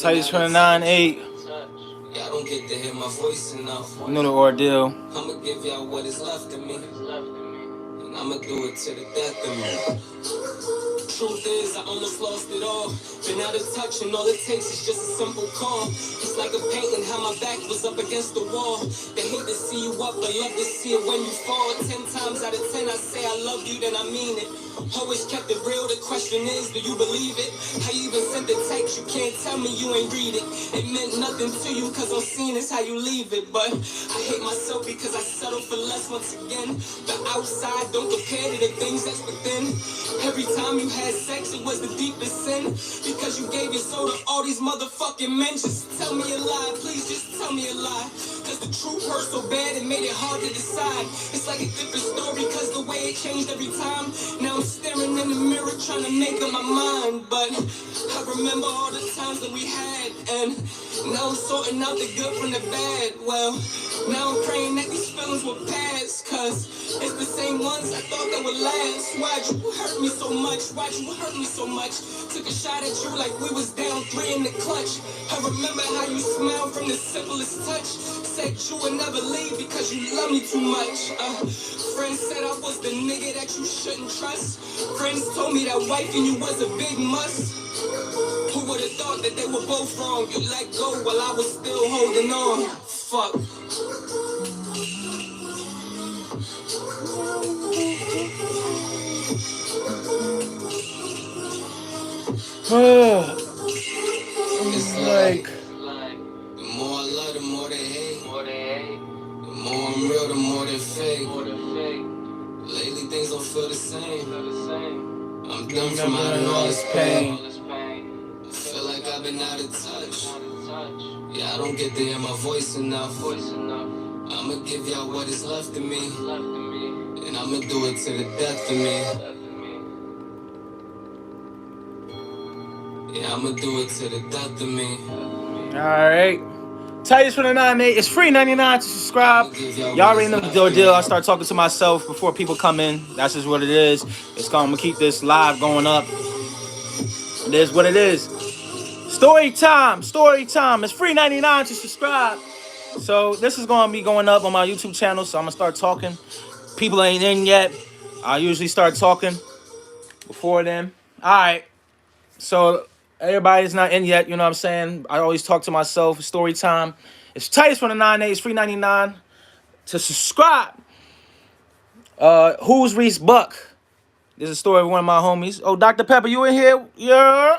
Titus 29-8. Yeah, I don't get to hear my voice enough. You know the ordeal. I'ma give y'all what is left of me. And I'ma do it to the death of me. Truth is, I almost lost it all. Been out of touch, and all it takes is just a simple call. It's like a painting, how my back was up against the wall. They hate to see you up, but love to see it when you fall. 10 times out of 10, I say I love you, then I mean it. Always kept it real, the question is, do you believe it? I even sent the text, you can't tell me you ain't read it. It meant nothing to you, cause I'm seeing is how you leave it. But I hate myself because I settled for less once again. The outside don't compare to the things that's within. Every time you had sex, it was the deepest sin. Because you gave your soul to all these motherfucking men. Just tell me a lie, please just tell me a lie. Cause the truth hurt so bad, it made it hard to decide. It's like a different story, cause the way it changed every time. Now I'm staring in the mirror trying to make up my mind. But I remember all the times that we had. And now I'm sorting out the good from the bad. Well, now I'm praying that these feelings will pass. Cause it's the same ones I thought that would last. Why'd you hurt me so much? Why'd you hurt me so much? Took a shot at you like we was down 3 in the clutch. I remember how you smiled from the simplest touch. Said you would never leave because you love me too much. Friends said I was the nigga that you shouldn't trust. Friends told me that wifing you was a big must. Who would've thought that they were both wrong? You let go while I was still holding on. Fuck. It's like the more I love, the more they hate. The more I'm real, the more they fake. Lately things don't feel the same. I'm done from out of all this pain. I feel like I've been out of touch. Yeah, I don't get to hear my voice enough. I'ma give y'all what is left of me. And I'ma do it to the death of me. Yeah, I'ma do it to the death of me. Alright. Titus 29-8. It's free 99 to subscribe. Y'all already know the deal. I start talking to myself before people come in. That's just what it is. I'm gonna keep this live going up. It is what it is. Story time. It's free 99 to subscribe. So this is gonna be going up on my YouTube channel. So I'm gonna start talking. People ain't in yet. I usually start talking before then. Alright. So everybody's not in yet, you know what I'm saying? I always talk to myself. Story time. It's Titus from the 9A. It's free 99 to subscribe. Who's Reese Buck? This is a story of one of my homies. Oh, Dr. Pepper, you in here? Yeah.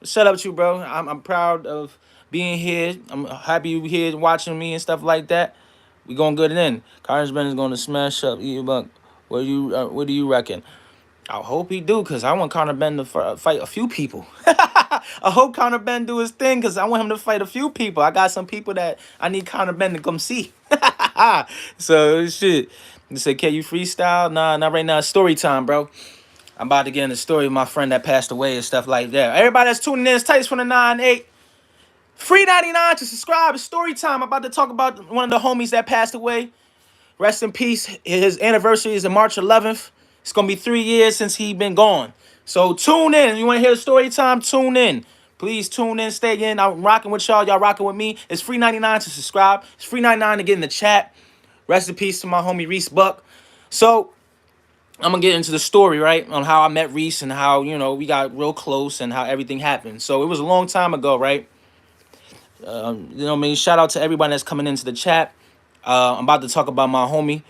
Shut up with you, bro. I'm proud of being here. I'm happy you here watching me and stuff like that. We going good in. Congressman is going to smash up you, Buck. What do you reckon? I hope he do, because I want Conor Ben to fight a few people. I hope Conor Ben do his thing, because I want him to fight a few people. I got some people that I need Conor Ben to come see. So, shit. You say, can you freestyle? Nah, not right now. It's story time, bro. I'm about to get in the story of my friend that passed away and stuff like that. Everybody that's tuning in, it's Titus from the 9-8. Free 99 to subscribe. It's story time. I'm about to talk about one of the homies that passed away. Rest in peace. His anniversary is on March 11th. It's going to be 3 years since he been gone. So tune in. You want to hear the story time? Tune in. Please tune in. Stay in. I'm rocking with y'all. Y'all rocking with me. It's free 99 to subscribe. It's free 99 to get in the chat. Rest in peace to my homie Reese Buck. So I'm going to get into the story, right? On how I met Reese and how, we got real close and how everything happened. So it was a long time ago, right? Shout out to everybody that's coming into the chat. I'm about to talk about my homie.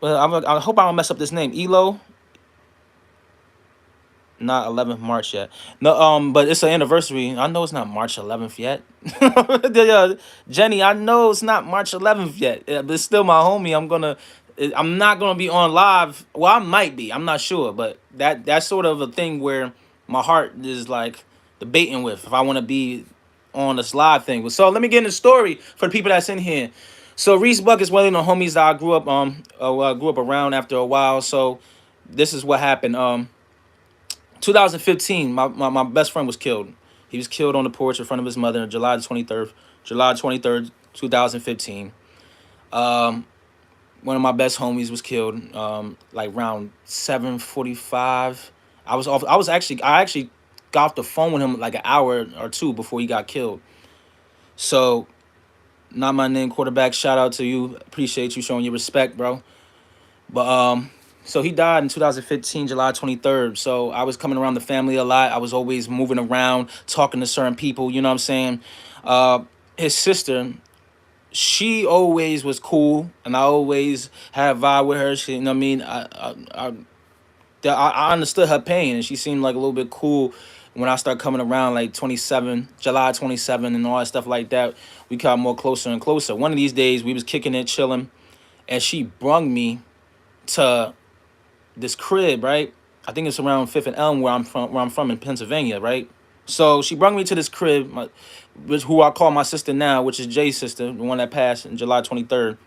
Well, I hope I don't mess up this name. Elo. Not 11th March yet. No, but it's an anniversary. I know it's not March 11th yet. Jenny, I know it's not March 11th yet. But it's still my homie. I'm not gonna be on live. Well, I might be. I'm not sure. But that's sort of a thing where my heart is like debating with if I want to be on this live thing. So let me get in the story for the people that's in here. So Reese Buck is one of the homies that I grew up around after a while. So this is what happened. 2015, my best friend was killed. He was killed on the porch in front of his mother on July 23rd, 2015. One of my best homies was killed like around 7:45. I actually got off the phone with him like an hour or two before he got killed. So, not my name quarterback. Shout out to you. Appreciate you showing your respect, bro. But so he died in 2015, July 23rd. So I was coming around the family a lot. I was always moving around, talking to certain people. You know what I'm saying? Uh, his sister, she always was cool, and I always had a vibe with her. She, you know what I mean? I understood her pain, and she seemed like a little bit cool when I started coming around, like 27, July 27, and all that stuff like that. We got more closer and closer. One of these days, we was kicking it, chilling, and she brung me to this crib, right? I think it's around Fifth and Elm, where I'm from in Pennsylvania, right? So she brought me to this crib, which who I call my sister now, which is Jay's sister, the one that passed in July 23rd.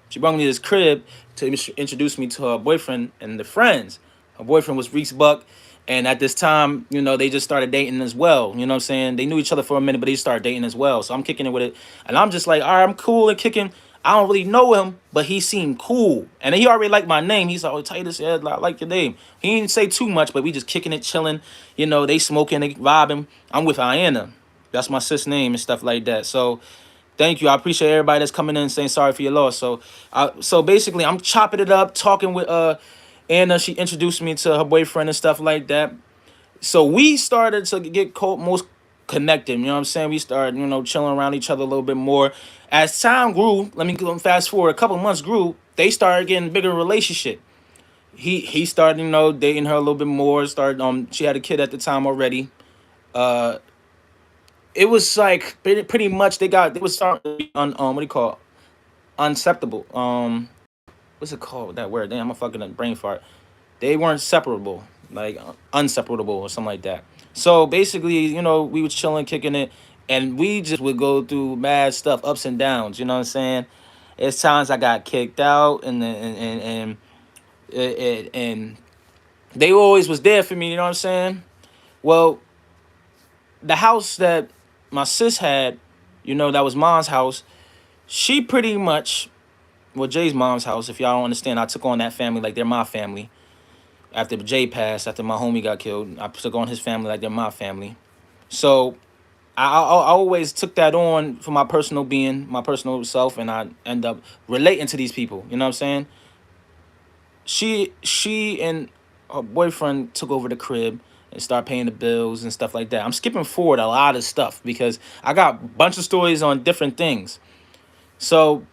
She brought me to this crib to introduce me to her boyfriend and the friends. Her boyfriend was Reese Buck, and at this time, they just started dating as well. You know what I'm saying? They knew each other for a minute, but they started dating as well. So I'm kicking it with it, and I'm just like, all right, I'm cool and kicking. I don't really know him, but he seemed cool, and he already liked my name. He's like, "Oh, Titus, yeah, I like your name." He didn't say too much, but we just kicking it, chilling. They smoking, they vibing. I'm with Iana. That's my sis name and stuff like that. So thank you. I appreciate everybody that's coming in and saying sorry for your loss. So basically, I'm chopping it up, talking with Anna. She introduced me to her boyfriend and stuff like that. So we started to get most connected. You know what I'm saying? We started, chilling around each other a little bit more. As time grew, let me fast forward. A couple months grew. They started getting bigger relationship. He started, dating her a little bit more. Started she had a kid at the time already. Uh, it was like pretty much they was starting to be what do you call it? Unacceptable. What's it called? That word? Damn, I'm a fucking brain fart. They weren't separable, like unseparable or something like that. So basically, we was chilling, kicking it, and we just would go through mad stuff, ups and downs. You know what I'm saying? It's times I got kicked out, and they always was there for me. You know what I'm saying? Well, the house that my sis had, that was mom's house. She pretty much, well, Jay's mom's house. If y'all don't understand, I took on that family like they're my family. After Jay passed, after my homie got killed, I took on his family like they're my family. So I always took that on for my personal being, my personal self, and I end up relating to these people. You know what I'm saying? She and her boyfriend took over the crib and start paying the bills and stuff like that. I'm skipping forward a lot of stuff because I got a bunch of stories on different things. So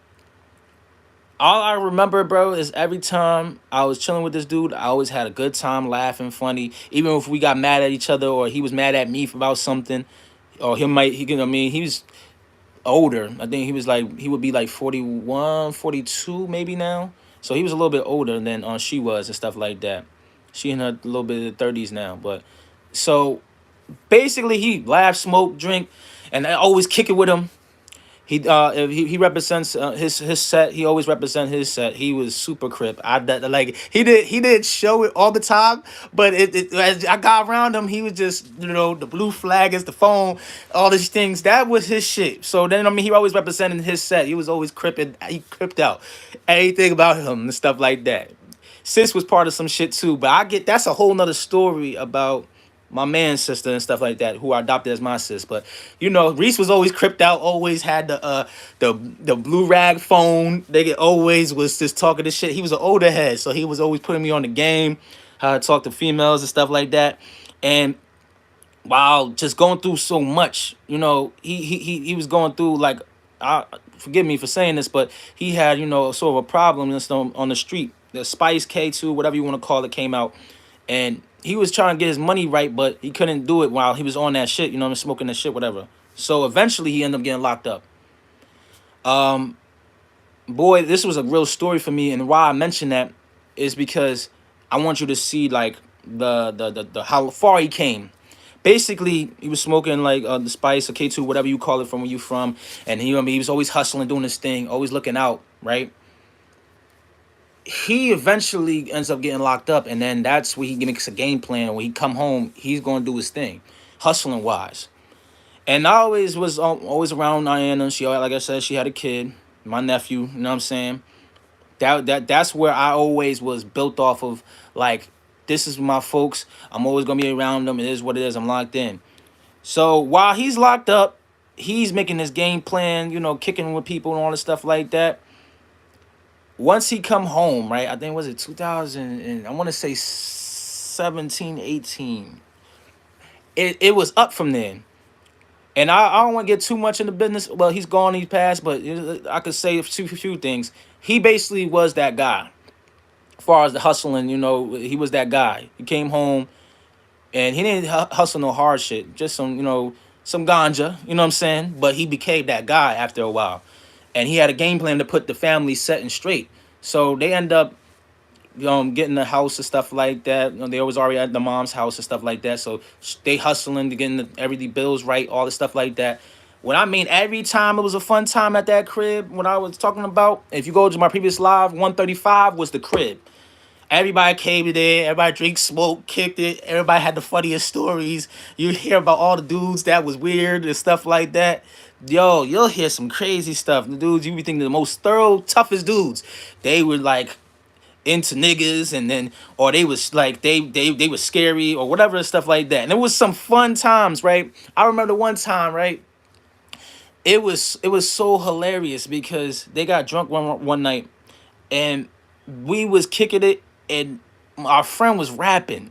all I remember, bro, is every time I was chilling with this dude, I always had a good time, laughing, funny. Even if we got mad at each other or he was mad at me about something, or he was older. I think he would be like 41, 42 maybe now. So he was a little bit older than she was and stuff like that. She in her little bit of 30s now, but so basically he laugh, smoke, drink, and I always kick it with him. He represents his set. He always represent his set. He was super crip. Like he did show it all the time, but as I got around him, he was just the blue flag is the phone, all these things. That was his shit. So then he always represented his set. He was always cripping. He cripped out anything about him and stuff like that. Sis was part of some shit too, but that's a whole nother story about my man's sister and stuff like that, who I adopted as my sis. But Reese was always cripped out, always had the blue rag phone. They always was just talking this shit. He was an older head, so he was always putting me on the game, how to talk to females and stuff like that. And while just going through so much, he was going through like, forgive me for saying this, but he had sort of a problem on the street. The Spice K2, whatever you want to call it, came out, and he was trying to get his money right, but he couldn't do it while he was on that shit, smoking that shit, whatever. So eventually he ended up getting locked up. Boy, this was a real story for me, and why I mention that is because I want you to see like the how far he came. Basically, he was smoking like the Spice or K2, whatever you call it from where you from, and he was always hustling, doing his thing, always looking out, right? He eventually ends up getting locked up, and then that's where he makes a game plan. When he come home, he's going to do his thing, hustling wise. And I always was always around Diana. She, like I said, she had a kid, my nephew. You know what I'm saying? That's where I always was built off of, like This is my folks. I'm always gonna be around them. It is what it is. I'm locked in. So while he's locked up, he's making this game plan, kicking with people and all this stuff like that. Once he come home, right? I think was it 2000 and I want to say 17, 18. It was up from then. And I don't want to get too much in the business. Well, he's gone, he's passed, but I could say a few things. He basically was that guy. As far as the hustling, he was that guy. He came home and he didn't hustle no hard shit, just some ganja, you know what I'm saying? But he became that guy after a while. And he had a game plan to put the family setting straight. So they end up getting the house and stuff like that. They was already at the mom's house and stuff like that. So they hustling to getting everything bills right, all the stuff like that. When I mean every time it was a fun time at that crib, when I was talking about, if you go to my previous live, 135 was the crib. Everybody came in there, everybody drank, smoked, kicked it. Everybody had the funniest stories. You hear about all the dudes that was weird and stuff like that. Yo, you'll hear some crazy stuff. The dudes you be thinking the most thorough, toughest dudes. They were like into niggas, and then or they was like they was scary or whatever stuff like that. And it was some fun times, right? I remember one time, right? It was so hilarious because they got drunk one night, and we was kicking it, and our friend was rapping.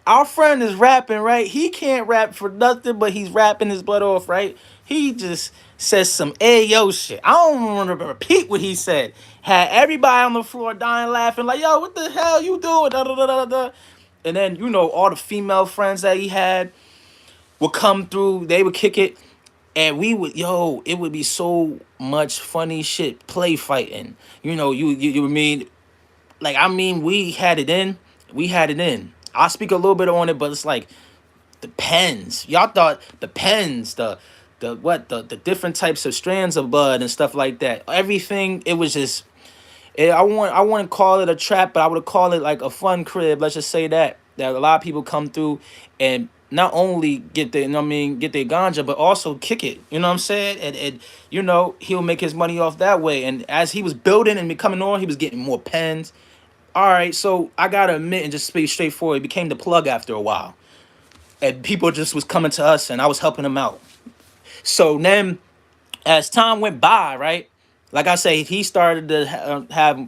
Our friend is rapping, right? He can't rap for nothing, but he's rapping his butt off, right? He just says some ayo shit. I don't want to repeat what he said. Had everybody on the floor dying laughing, like, yo, what the hell you doing? Da, da, da, da, da. And then, all the female friends that he had would come through, they would kick it. And it would be so much funny shit, play fighting. You mean, like, I mean, we had it in. We had it in. I'll speak a little bit on it, but it's like the pens. Y'all thought the pens, the different types of strands of bud and stuff like that. Everything, it was just, I wouldn't call it a trap, but I would call it like a fun crib. Let's just say that a lot of people come through and not only get their, get their ganja, but also kick it. You know what I'm saying? And he'll make his money off that way. And as he was building and becoming on, he was getting more pens. All right, so I gotta admit and just speak straightforward, it became the plug after a while, and people just was coming to us, and I was helping them out. So then, as time went by, right, like I say, he started to have.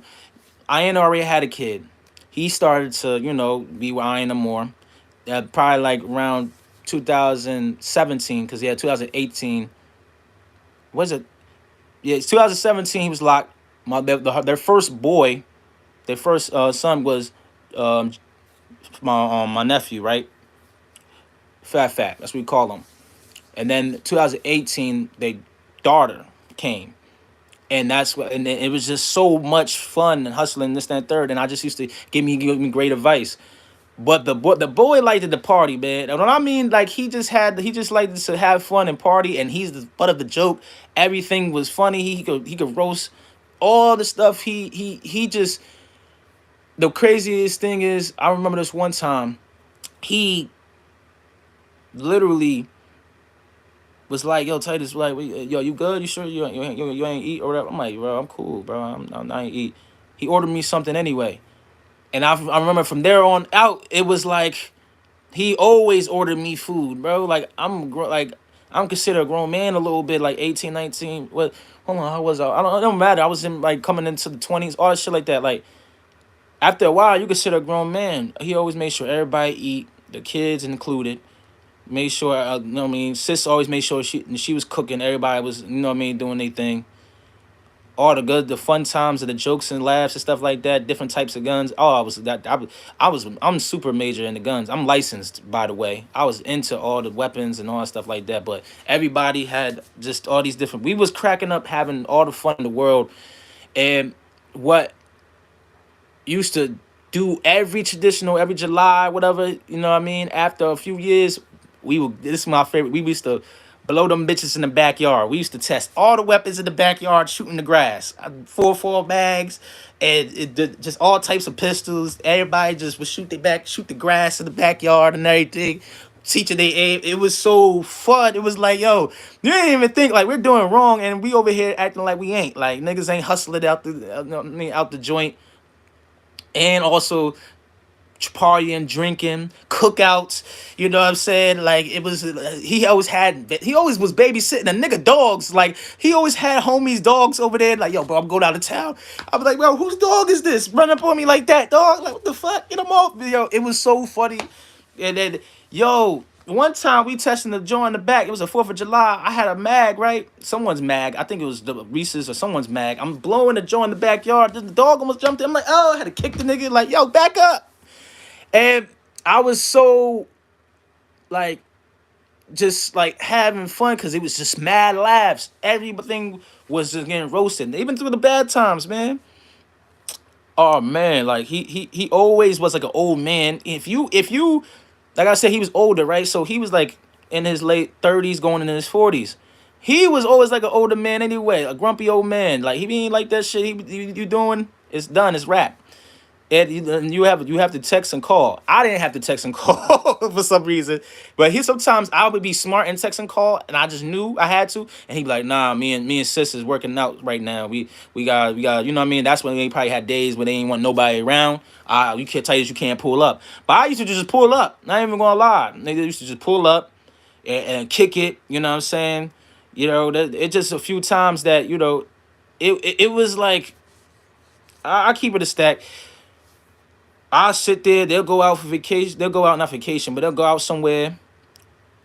Ian already had a kid. He started to, be with Ian more. Probably like around 2017, because he had 2018. Was it? Yeah, it's 2017. He was locked. Their first boy, their first son was um, my nephew, right? Fat. That's what we call him. And then 2018, their daughter came, and that's what. And it was just so much fun and hustling this, that, and third. And I just used to give me great advice. But the boy liked to party, man. And when I mean, like, he just liked to have fun and party, and he's the butt of the joke. Everything was funny. He could roast all the stuff. He just, the craziest thing is, I remember this one time he literally was like, "Yo, Titus, like, yo, you good? You sure you ain't eat or whatever?" I'm like, "Bro, I'm cool, bro. I ain't eat." He ordered me something anyway, and I remember from there on out, it was like he always ordered me food, bro. Like, I'm considered a grown man a little bit, like 18, 19. What? Hold on, how was I? It don't matter. I was in, like, coming into the 20s, all that shit like that. Like, after a while, you consider a grown man. He always made sure everybody eat, the kids included. Made sure, sis always made sure she was cooking. Everybody was, doing their thing. All the fun times and the jokes and laughs and stuff like that. Different types of guns. Oh, I'm super major in the guns. I'm licensed, by the way. I was into all the weapons and all that stuff like that. But everybody had just all these different. We was cracking up, having all the fun in the world, and what used to do every July, whatever, after a few years, this is my favorite. We used to blow them bitches in the backyard. We used to test all the weapons in the backyard, shooting the grass. 4 bags, and just all types of pistols. Everybody just would shoot the grass in the backyard and everything. Teaching they aim. It was so fun. It was like, yo, you ain't even think like we're doing wrong, and we over here acting like we ain't. Like, niggas ain't hustling out the joint, and also partying, drinking, cookouts. You know what I'm saying? Like it was. He always was babysitting a nigga dogs. Like he always had homies dogs over there. Like yo, bro, I'm going out of town. I was like, bro, whose dog is this? Run up on me like that, dog. Like what the fuck? Get him off. Yo, it was so funny. And then yo. One time we testing the joint in the back. It was the 4th of July. I had a mag, right? Someone's mag. I think it was the Reese's or someone's mag. I'm blowing the joint in the backyard. The dog almost jumped in. I'm like, oh, I had to kick the nigga. Like, yo, back up. And I was so like just like having fun because it was just mad laughs. Everything was just getting roasted, even through the bad times, man. Oh man, like he always was like an old man. If you like I said, he was older, right? So he was like in his late 30s, going into his 40s. He was always like an older man anyway, a grumpy old man. Like he ain't like that shit. You doing? It's done. It's rap. And you have to text and call. I didn't have to text and call for some reason, but he sometimes I would be smart and text and call, and I just knew I had to, and he'd be like, "Nah, me and sis is working out right now. We got you know what I mean." That's when they probably had days where they ain't want nobody around. You can't tell you you can't pull up, but I used to just pull up. Not even gonna lie, nigga used to just pull up and kick it. You know what I'm saying? It just a few times that it was like I keep it a stack. I'll sit there. They'll go out for vacation. They'll go out, not vacation, but they'll go out somewhere.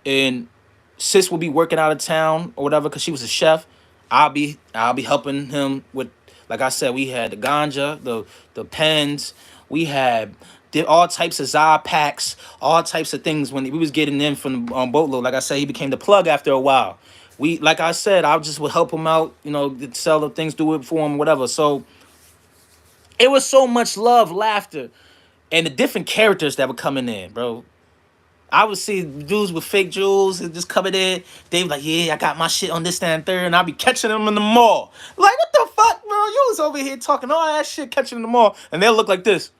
And sis will be working out of town or whatever because she was a chef. I'll be helping him with, like I said, we had the ganja, the pens. We had did all types of za packs, all types of things when we was getting in from the boatload. Like I said, he became the plug after a while. Like I said, I just would help him out, sell the things, do it for him, whatever. So it was so much love, laughter, and the different characters that were coming in, bro. I would see dudes with fake jewels and just coming in. They be like, yeah, I got my shit on this, that, and third, and I'll be catching them in the mall. Like, what the fuck, bro? You was over here talking all that shit, catching in the mall, and they'll look like this.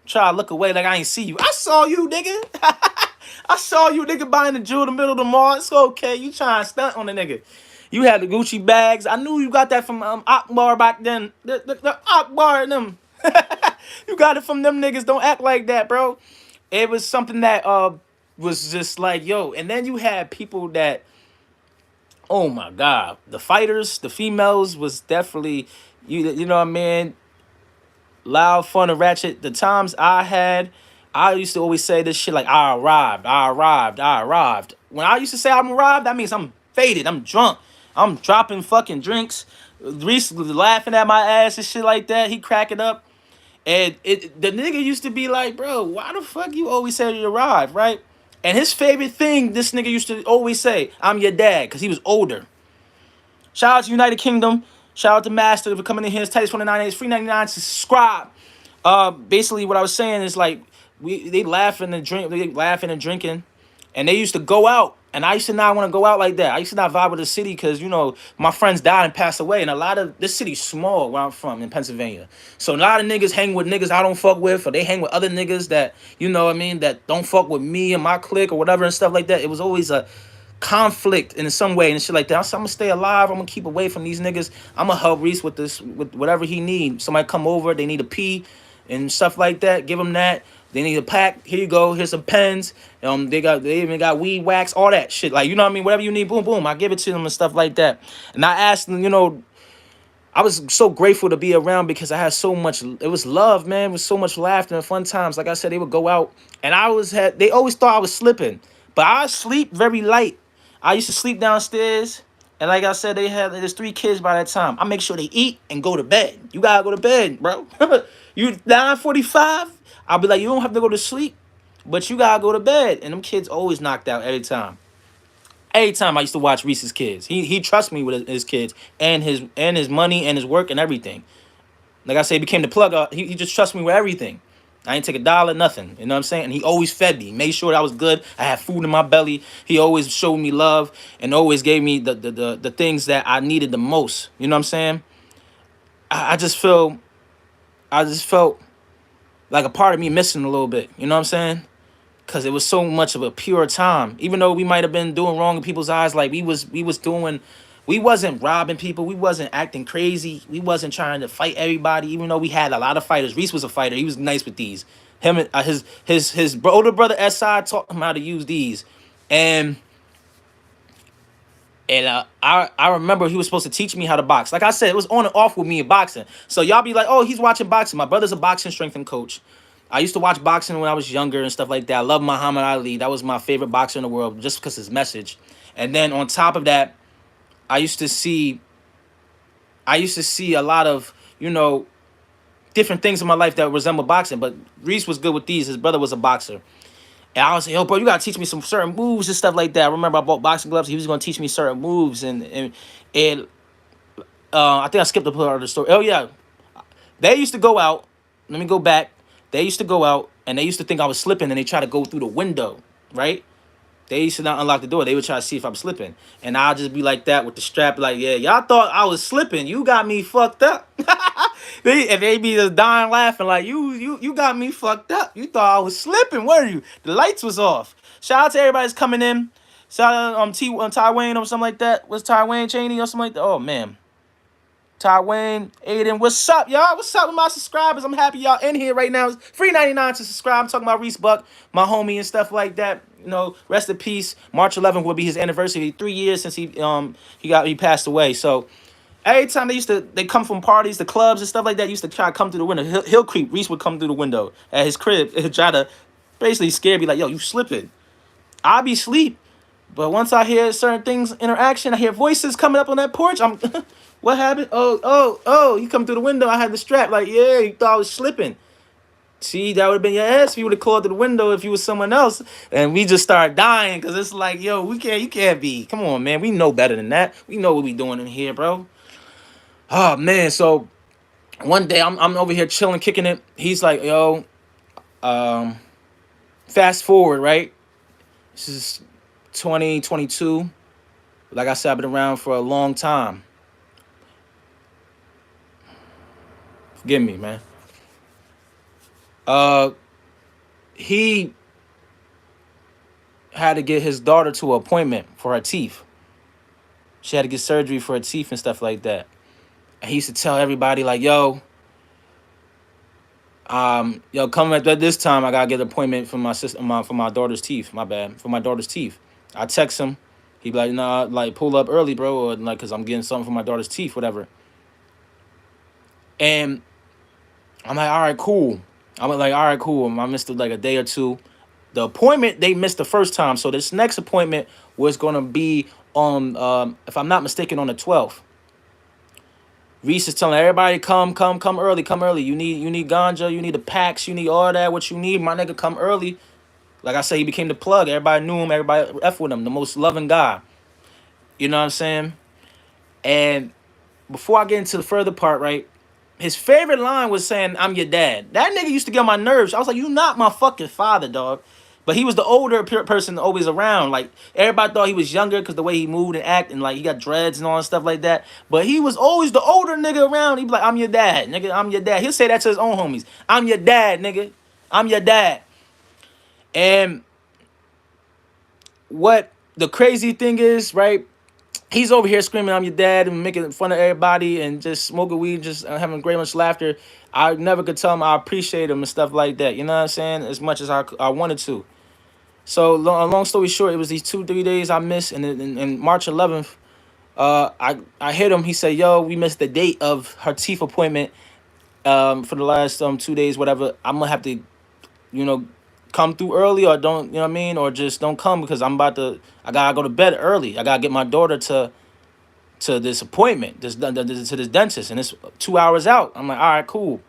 Try to look away like I ain't see you. I saw you, nigga. I saw you, nigga, buying the jewel in the middle of the mall. It's okay. You trying to stunt on the nigga. You had the Gucci bags. I knew you got that from Akbar back then. The Akbar and them. You got it from them niggas. Don't act like that, bro. It was something that was just like, yo. And then you had people that, oh my God, the fighters, the females was definitely, you know what I mean, loud, fun, and ratchet. The times I used to always say this shit like, I arrived, I arrived, I arrived. When I used to say I'm arrived, that means I'm faded, I'm drunk, I'm dropping fucking drinks. Reese was laughing at my ass and shit like that. He cracking up. And the nigga used to be like, bro, why the fuck you always say you arrived, right? And his favorite thing, this nigga used to always say, I'm your dad, because he was older. Shout out to United Kingdom. Shout out to Master for coming in here. It's Titus 29. It's free 99 to subscribe. Basically what I was saying is like they laughing and drinking, and they used to go out, and I used to not want to go out like that. I used to not vibe with the city because my friends died and passed away, and a lot of this city's small where I'm from in Pennsylvania, so a lot of niggas hang with niggas I don't fuck with, or they hang with other niggas that what I mean that don't fuck with me and my clique or whatever and stuff like that. It was always a conflict in some way and shit like that. So I'm gonna stay alive. I'm gonna keep away from these niggas. I'm gonna help Reese with this, with whatever he needs. Somebody come over, they need a pee and stuff like that. Give them that. They need a pack. Here you go. Here's some pens. They even got weed wax, all that shit. Like, you know what I mean? Whatever you need, boom, boom. I give it to them and stuff like that. And I asked them, I was so grateful to be around because I had so much. It was love, man. It was so much laughter and fun times. Like I said, they would go out, and they always thought I was slipping, but I sleep very light. I used to sleep downstairs, and like I said, there's 3 kids by that time. I make sure they eat and go to bed. You gotta go to bed, bro. You 9:45. I'll be like, you don't have to go to sleep, but you gotta go to bed. And them kids always knocked out every time. Every time I used to watch Reese's kids. He trusts me with his kids and his money and his work and everything. Like I said, he became the plug. He just trusts me with everything. I ain't take a dollar, nothing. You know what I'm saying? And he always fed me. Made sure that I was good. I had food in my belly. He always showed me love and always gave me the things that I needed the most. You know what I'm saying? I just felt like a part of me missing a little bit. You know what I'm saying? Because it was so much of a pure time. Even though we might have been doing wrong in people's eyes, like we was doing We wasn't robbing people. We wasn't acting crazy. We wasn't trying to fight everybody, even though we had a lot of fighters. Reese was a fighter. He was nice with these. Him and his older brother Si taught him how to use these, and I remember he was supposed to teach me how to box. Like I said, it was on and off with me in boxing. So y'all be like, oh, he's watching boxing. My brother's a boxing strength and coach. I used to watch boxing when I was younger and stuff like that. I love Muhammad Ali. That was my favorite boxer in the world, just because his message. And then on top of that, I used to see a lot of, different things in my life that resemble boxing. But Reese was good with these. His brother was a boxer. And I was like, yo, bro, you gotta teach me some certain moves and stuff like that. I remember I bought boxing gloves. He was gonna teach me certain moves, and I think I skipped a part of the story. Oh yeah, they used to go out. Let me go back. They used to go out, and they used to think I was slipping, and they try to go through the window, right? They used to not unlock the door. They would try to see if I'm slipping, and I'll just be like that with the strap, like, yeah, y'all thought I was slipping. You got me fucked up. They be just dying laughing, like, you got me fucked up. You thought I was slipping, weren't you? The lights was off. Shout out to everybody that's coming in. Shout out Ty Wayne or something like that. Was Ty Wayne Cheney or something like that? Oh man. Ty Wayne, Aiden, what's up, y'all? What's up with my subscribers? I'm happy y'all in here right now. It's free 99 to subscribe. I'm talking about Reese Buck, my homie and stuff like that. Rest in peace. March 11th will be his anniversary. 3 years since he passed away. So every time they come from parties, the clubs and stuff like that, used to try to come through the window. He'll creep. Reese would come through the window at his crib and try to basically scare me, like, yo, you slipping. I be sleep. But once I hear certain things, interaction, I hear voices coming up on that porch. I'm, what happened? Oh, you come through the window. I had the strap. Like, yeah, you thought I was slipping. See, that would have been your ass if you would have called to the window if you was someone else. And we just start dying because it's like, yo, you can't be. Come on, man. We know better than that. We know what we doing in here, bro. Oh, man. So one day I'm over here chilling, kicking it. He's like, yo, fast forward, right? This is 2022. Like I said, I've been around for a long time. Forgive me, man. He had to get his daughter to an appointment for her teeth. She had to get surgery for her teeth and stuff like that. And he used to tell everybody, like, come at this time. I gotta get an appointment for my sister, for my daughter's teeth. My bad, for my daughter's teeth. I text him. He'd be like, nah, like, pull up early, bro, or like, cause I'm getting something for my daughter's teeth, whatever. And I'm like, all right, cool. I missed it like a day or two. The appointment they missed the first time, so this next appointment was gonna be on, if I'm not mistaken, on the 12th. Reese is telling everybody, come early, come early. You need ganja, you need the packs, you need all that. What you need, my nigga, come early. Like I said, he became the plug. Everybody knew him. Everybody F with him. The most loving guy. You know what I'm saying? And before I get into the further part, right? His favorite line was saying, "I'm your dad." That nigga used to get on my nerves. I was like, "You not my fucking father, dog." But he was the older person always around. Like, everybody thought he was younger because the way he moved and acted, and like he got dreads and all that stuff like that. But he was always the older nigga around. He'd be like, "I'm your dad, nigga. I'm your dad." He'll say that to his own homies. "I'm your dad, nigga. I'm your dad." And what the crazy thing is, right? He's over here screaming, "I'm your dad," and making fun of everybody and just smoking weed, just having great much laughter. I never could tell him I appreciate him and stuff like that. You know what I'm saying? As much as I wanted to. So long story short, it was these 2-3 days I missed, and in March 11th, I hit him. He said, "Yo, we missed the date of her teeth appointment for the last 2 days, whatever. I'm gonna have to, you know, come through early, or don't, you know what I mean, or just don't come because I gotta go to bed early. I gotta get my daughter to this appointment, to this dentist, and it's 2 hours out." I'm like, all right, cool.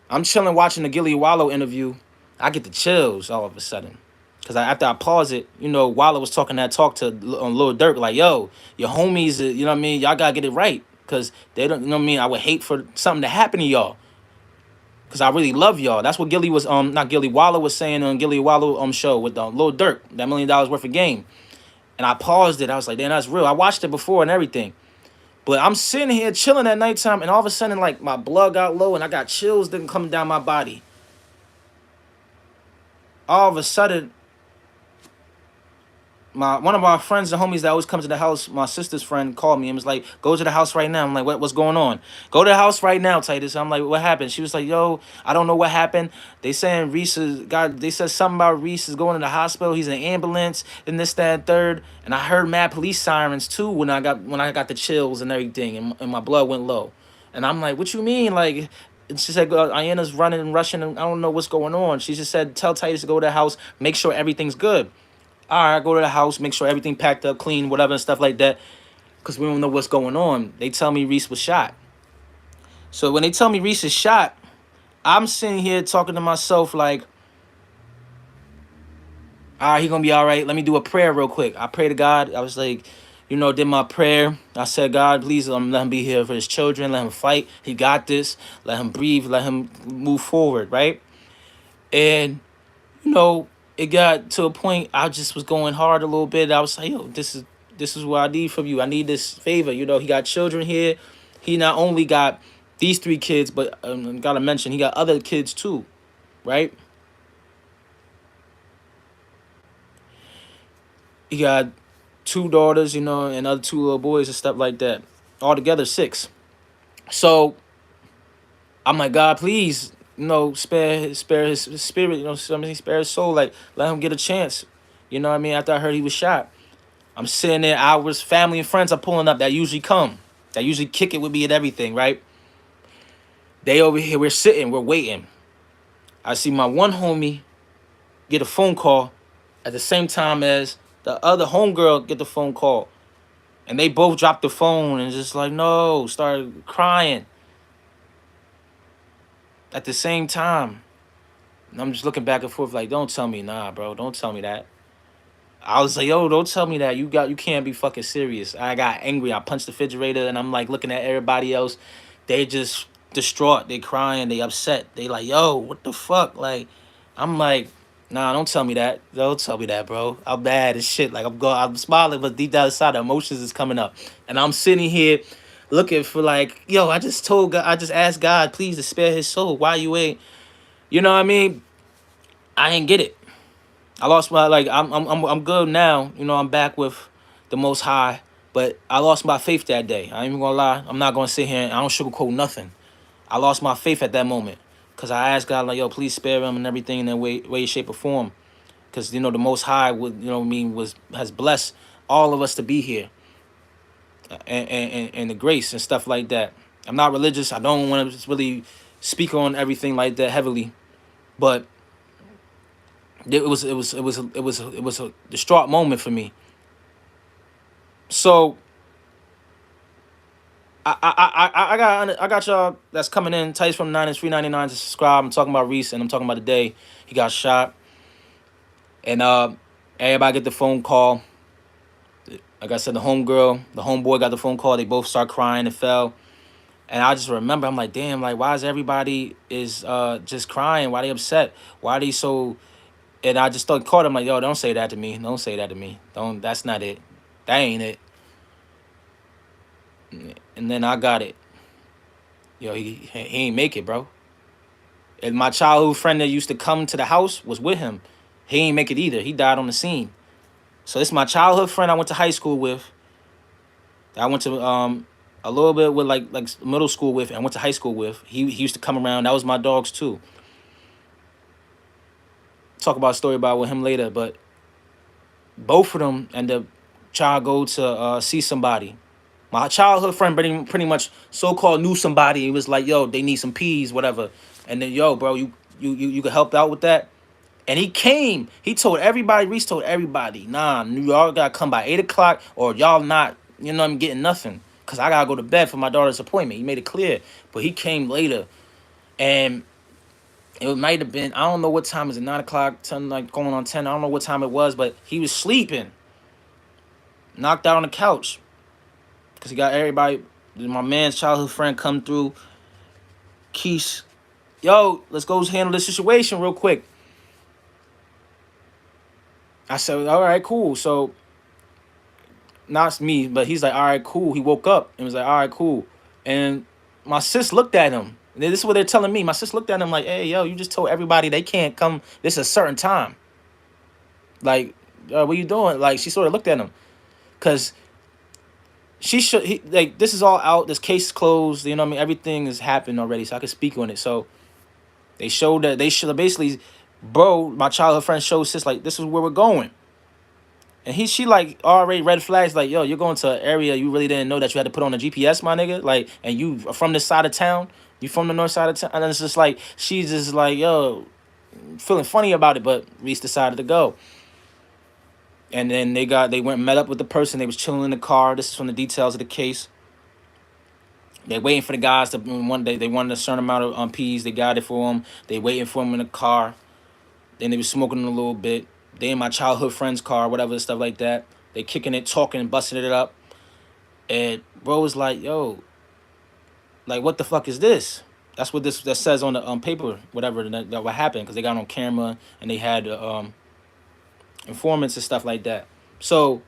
I'm chilling watching the Gilly Wallow interview. I get the chills all of a sudden. Because after I pause it, Wallow was talking that talk to Lil Durk, like, yo, your homies, you know what I mean? Y'all got to get it right. Because they don't, you know what I mean? I would hate for something to happen to y'all. Because I really love y'all. That's what Wallow was saying on Gilly Wallow show with Lil Durk, that $1 million worth of game. And I paused it. I was like, damn, that's real. I watched it before and everything. But I'm sitting here chilling at nighttime, and all of a sudden, like, my blood got low, and I got chills that coming down my body. All of a sudden, my one of our friends and homies that always comes to the house, my sister's friend called me and was like, "Go to the house right now." I'm like, "What's going on?" "Go to the house right now, Titus." I'm like, "What happened?" She was like, "Yo, I don't know what happened. They saying Reese is got. They said something about Reese is going to the hospital. He's in an ambulance and this, that, and third." And I heard mad police sirens too when I got the chills and everything, and my blood went low. And I'm like, "What you mean?" Like. And she said, Ayanna's running and rushing, and I don't know what's going on. She just said, tell Titus to go to the house, make sure everything's good. All right, I go to the house, make sure everything packed up, clean, whatever, and stuff like that, because we don't know what's going on. They tell me Reese was shot. So when they tell me Reese is shot, I'm sitting here talking to myself like, all right, he gonna be all right. Let me do a prayer real quick. I pray to God. I was like, did my prayer. I said, God, please let him be here for his children. Let him fight. He got this. Let him breathe. Let him move forward, right? And it got to a point I just was going hard a little bit. I was like, yo, this is what I need from you. I need this favor. He got children here. He not only got these three kids, but gotta mention he got other kids too, right? He got two daughters, and other two little boys and stuff like that. Altogether six. So I'm like, God, please, spare his spirit, something, spare his soul. Like, let him get a chance. You know what I mean? After I heard he was shot. I'm sitting there hours, family and friends are pulling up that usually come. That usually kick it with me and everything, right? They over here, we're sitting, we're waiting. I see my one homie get a phone call at the same time as the other homegirl get the phone call. And they both dropped the phone and just like, no, started crying at the same time. And I'm just looking back and forth like, don't tell me, nah, bro, don't tell me that. I was like, yo, don't tell me that. You can't be fucking serious. I got angry. I punched the refrigerator and I'm like looking at everybody else. They just distraught. They crying. They upset. They like, yo, what the fuck? Like, I'm like, nah, don't tell me that. Don't tell me that, bro. I'm mad as shit. Like I'm smiling, but deep down inside, the emotions is coming up. And I'm sitting here looking for like, yo, I just told God, I just asked God, please to spare his soul. Why you ain't, you know what I mean? I ain't get it. I lost my like I'm good now. I'm back with the Most High, but I lost my faith that day. I ain't even gonna lie. I'm not gonna sit here and I don't sugarcoat nothing. I lost my faith at that moment because I asked God like, yo, please spare him and everything in that way, shape, or form. Because the Most High would what I mean has blessed all of us to be here, and the grace and stuff like that. I'm not religious. I don't want to really speak on everything like that heavily, but it was a distraught moment for me. So I got y'all that's coming in. Tice from 9 is $3.99 to subscribe. I'm talking about Reese and I'm talking about the day he got shot. And everybody get the phone call. Like I said, the homeboy got the phone call. They both start crying and fell. And I just remember, I'm like, damn, like why is everybody is just crying? Why they upset? Why they so? And I just caught him like, yo, don't say that to me. Don't say that to me. Don't. That's not it. That ain't it. And then I got it. Yo, he ain't make it, bro. And my childhood friend that used to come to the house was with him. He ain't make it either. He died on the scene. So this is my childhood friend I went to high school with. I went to a little bit with like middle school with, and I went to high school with. He used to come around. That was my dogs too. Talk about a story about with him later, but both of them end up trying to go to see somebody. My childhood friend pretty much so-called knew somebody. He was like, yo, they need some peas, whatever. And then, yo, bro, you could help out with that? And he came. He told everybody, Reese told everybody, nah, y'all gotta come by 8 o'clock or y'all not, I'm getting nothing. Because I gotta go to bed for my daughter's appointment. He made it clear. But he came later. And it might have been, I don't know what time is it, 9 o'clock, 10, like going on 10. I don't know what time it was, but he was sleeping. Knocked out on the couch. Because he got everybody, my man's childhood friend come through. Keith, yo, let's go handle this situation real quick. I said, all right, cool. So, not me, but he's like, all right, cool. He woke up and was like, all right, cool. And my sis looked at him. This is what they're telling me. My sis looked at him like, hey, yo, you just told everybody they can't come. This is a certain time. Like, what you doing? Like, she sort of looked at him, cause she should. Like, this is all out. This case is closed. You know what I mean? Everything has happened already, so I could speak on it. So they showed that they should basically, bro. My childhood friend showed sis like this is where we're going, and she like already red flags like, yo, you're going to an area you really didn't know that you had to put on a GPS, my nigga. Like, and you are from this side of town. You from the north side of town, and it's just like she's just like, yo, feeling funny about it, but Reese decided to go. And then they went and met up with the person. They was chilling in the car. This is from the details of the case. They're waiting for the guys to one day. They wanted a certain amount of peas. They got it for them. They waiting for them in the car. Then they was smoking a little bit. They in my childhood friend's car, whatever, stuff like that. They kicking it, talking, busting it up. And bro was like, yo, like, what the fuck is this? That's what that says on the paper, whatever that what happened, because they got on camera and they had informants and stuff like that. So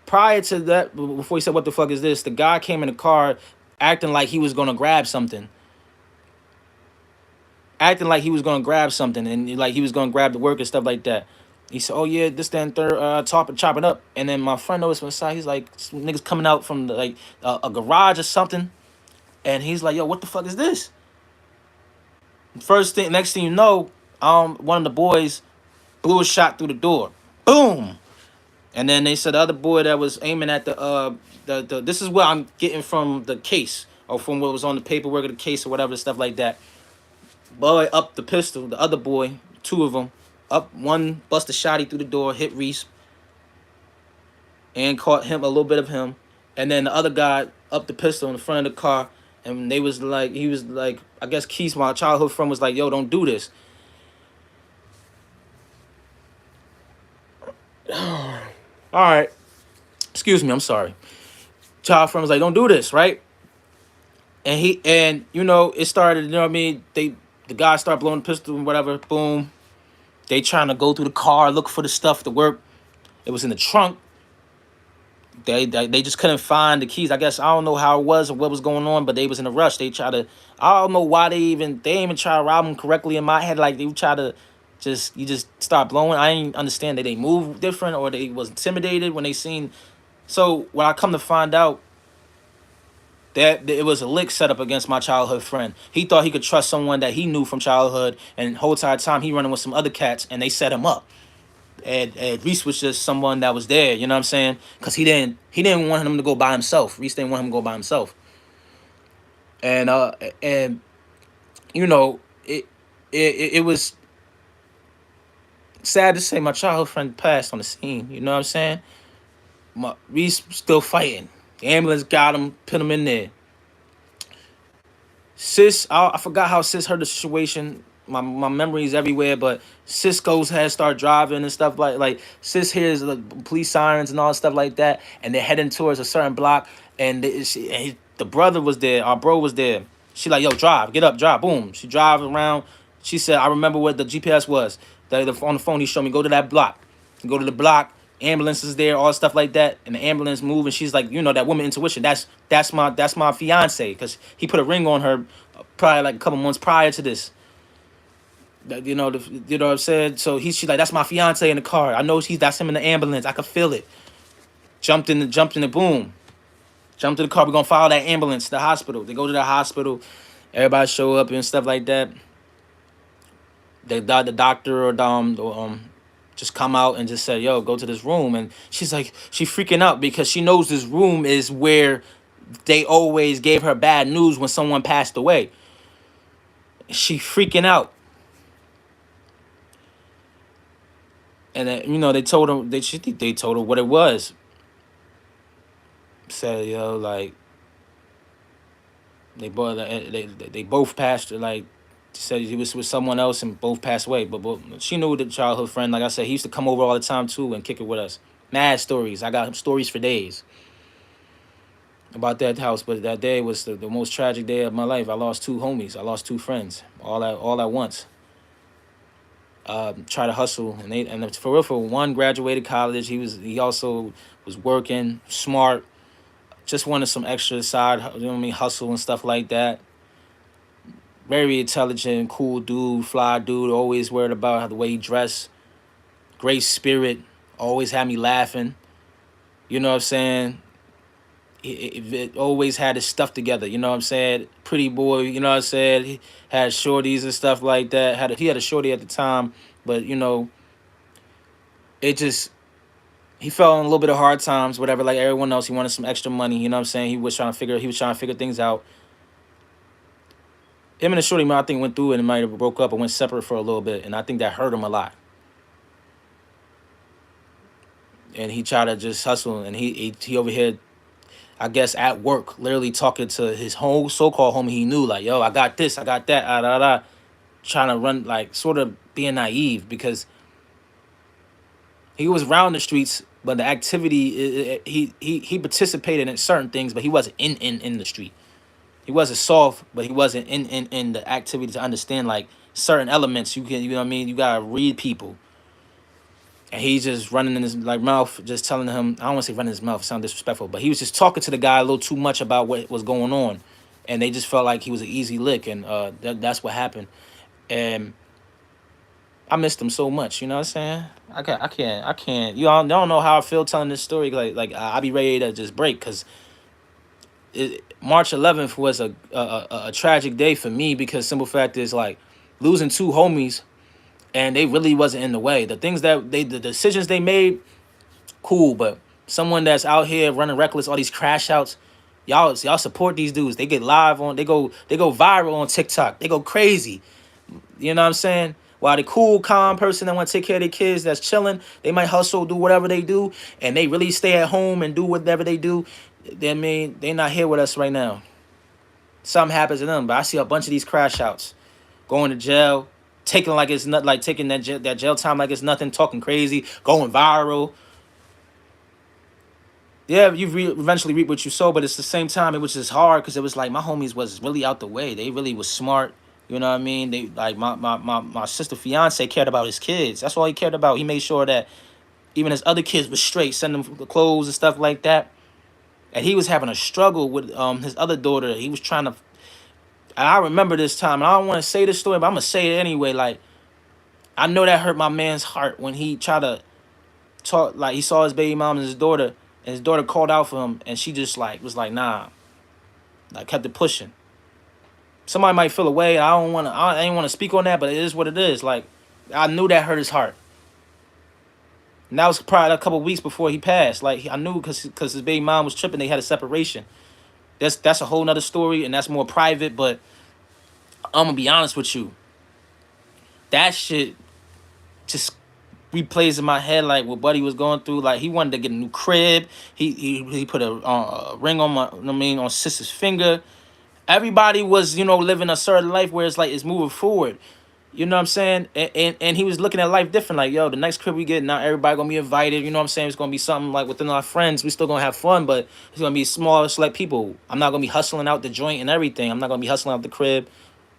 prior to that, before he said, what the fuck is this, the guy came in the car acting like he was going to grab something. Acting like he was going to grab something and like he was going to grab the work and stuff like that. He said, oh, yeah, this, then third, chop it up. And then my friend noticed from the side, he's like, some niggas coming out from like a garage or something. And he's like, yo, what the fuck is this? Next thing you know, one of the boys blew a shot through the door. Boom. And then they said the other boy that was aiming at the this is what I'm getting from the case or from what was on the paperwork of the case or whatever, stuff like that. Boy up the pistol, the other boy, two of them, up one busted shotty through the door, hit Reese and caught him a little bit of him. And then the other guy up the pistol in the front of the car, and he was like, I guess Keith, my childhood friend, was like, yo, don't do this. All right. Excuse me, I'm sorry. Child friend was like, don't do this, right? And you know, it started, you know what I mean? The guy started blowing the pistol and whatever, boom. They trying to go through the car, look for the stuff to work. It was in the trunk. They just couldn't find the keys. I guess I don't know how it was or what was going on, but they was in a rush. They tried to, I don't know why they even try to rob them correctly in my head. Like they try to just start blowing. I didn't understand that they moved different or they was intimidated when they seen. So when I come to find out that it was a lick set up against my childhood friend. He thought he could trust someone that he knew from childhood, and the whole entire time he running with some other cats, and they set him up. And Reese was just someone that was there, you know what I'm saying? Because he didn't want him to go by himself. Reese didn't want him to go by himself. And you know, it was sad to say my childhood friend passed on the scene. You know what I'm saying? Reese still fighting. The ambulance got him, put him in there. Sis, I forgot how Sis heard the situation. My memories everywhere, but Sis goes ahead, start driving and stuff like Sis hears the police sirens and all stuff like that, and they're heading towards a certain block, and the brother was there, our bro was there. She like, yo, drive, get up, drive, boom. She drives around. She said, I remember what the GPS was. On the phone he showed me, go to that block. Go to the block. Ambulance is there, all stuff like that, and the ambulance move, and she's like, you know, that woman intuition. That's my fiance, because he put a ring on her, probably like a couple months prior to this. You know, you know what I'm saying. So she's like, that's my fiance in the car. I know that's him in the ambulance. I could feel it. Jumped in the boom. Jumped in the car. We're gonna follow that ambulance to the hospital. They go to the hospital. Everybody show up and stuff like that. The doctor or just come out and just said, yo, go to this room. And she's like, she freaking out because she knows this room is where they always gave her bad news when someone passed away. She freaking out. And then, you know, they told her, they told her what it was. Said, yo, like, they both passed, like, said he was with someone else and both passed away. But she knew the childhood friend. Like I said, he used to come over all the time too and kick it with us. Mad stories. I got stories for days about that house. But that day was the most tragic day of my life. I lost two homies. I lost two friends. All at once. Try to hustle, and for real, for one graduated college. He also was working, smart. Just wanted some extra side, you know what I mean, hustle and stuff like that. Very intelligent, cool dude, fly dude. Always worried about the way he dressed. great spirit, always had me laughing. You know what I'm saying? It always had his stuff together. You know what I'm saying? Pretty boy. You know what I'm saying? He had shorties and stuff like that. He had a shorty at the time, but it just he fell in a little bit of hard times, whatever. Like everyone else, he wanted some extra money. You know what I'm saying? He was trying to figure things out. Him and the shorty, I think, went through it and might have broke up and went separate for a little bit, and I think that hurt him a lot. And he tried to just hustle, and he over here, I guess, at work, literally talking to his whole so-called homie he knew, like, yo, I got this, I got that, trying to run, like, sort of being naive because he was around the streets, but the activity, he participated in certain things, but he wasn't in the street. He wasn't soft, but he wasn't in the activity to understand, like, certain elements. You know what I mean? You gotta read people. And he's just running in his like mouth, just telling him. I don't want to say running his mouth, sound disrespectful, but he was just talking to the guy a little too much about what was going on, and they just felt like he was an easy lick, and that's what happened. And I missed him so much. You know what I'm saying? I can't. You all don't know how I feel telling this story. Like I be ready to just break because March 11th was a tragic day for me because simple fact is like losing two homies and they really wasn't in the way. The decisions they made, cool, but someone that's out here running reckless, all these crash outs, y'all support these dudes. They get live on, they go viral on TikTok. They go crazy. You know what I'm saying? While the cool, calm person that want to take care of their kids that's chilling, they might hustle, do whatever they do, and they really stay at home and do whatever they do. They not here with us right now. Something happens to them, but I see a bunch of these crash outs going to jail, taking like it's not like taking that jail time like it's nothing, talking crazy, going viral. Yeah, eventually reap what you sow, but it's the same time it was just hard because it was like my homies was really out the way. They really was smart. You know what I mean? They like my sister fiance cared about his kids. That's all he cared about. He made sure that even his other kids was straight, send them the clothes and stuff like that. And he was having a struggle with his other daughter. He was trying to. And I remember this time. And I don't want to say this story, but I'm gonna say it anyway. Like I know that hurt my man's heart when he tried to talk. Like he saw his baby mom and his daughter called out for him, and she just like was like, nah, like kept it pushing. Somebody might feel away. I ain't want to speak on that, but it is what it is. Like I knew that hurt his heart. And that was probably a couple weeks before he passed. Like I knew because his baby mom was tripping. They had a separation. That's a whole nother story, and that's more private. But I'm gonna be honest with you. That shit just replays in my head like what Buddy was going through. Like he wanted to get a new crib. He put a ring on on sister's finger. Everybody was living a certain life where it's like it's moving forward. You know what I'm saying? And he was looking at life different. Like, yo, the next crib we get, now everybody gonna be invited. You know what I'm saying? It's gonna be something like within our friends. We still gonna have fun, but it's gonna be smaller, select people. I'm not gonna be hustling out the joint and everything. I'm not gonna be hustling out the crib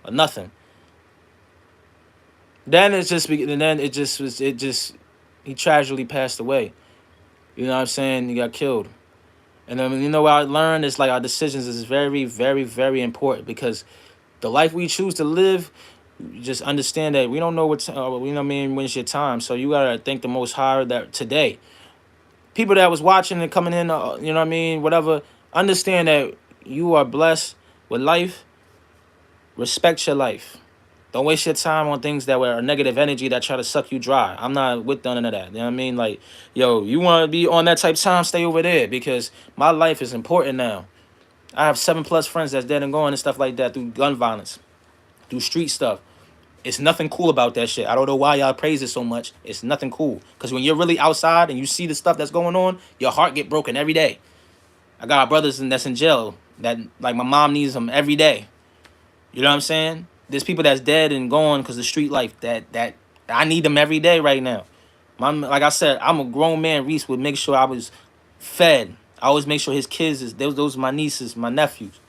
or nothing. Then it just he tragically passed away. You know what I'm saying? He got killed. And then what I learned is like our decisions is very, very, very important because the life we choose to live, just understand that we don't know what I mean, when it's your time. So you gotta thank the Most High that today, people that was watching and coming in, you know what I mean, whatever, understand that you are blessed with life. Respect your life. Don't waste your time on things that were a negative energy that try to suck you dry. I'm not with none of that. You know what I mean? Like, yo, you want to be on that type of time, stay over there because my life is important now. I have 7+ friends that's dead and gone and stuff like that through gun violence, through street stuff. It's nothing cool about that shit. I don't know why y'all praise it so much. It's nothing cool. Because when you're really outside and you see the stuff that's going on, your heart get broken every day. I got brothers that's in jail that, like, my mom needs them every day. You know what I'm saying? There's people that's dead and gone because of street life that I need them every day right now. Like I said, I'm a grown man. Reese would make sure I was fed. I always make sure his kids those are my nieces, my nephews,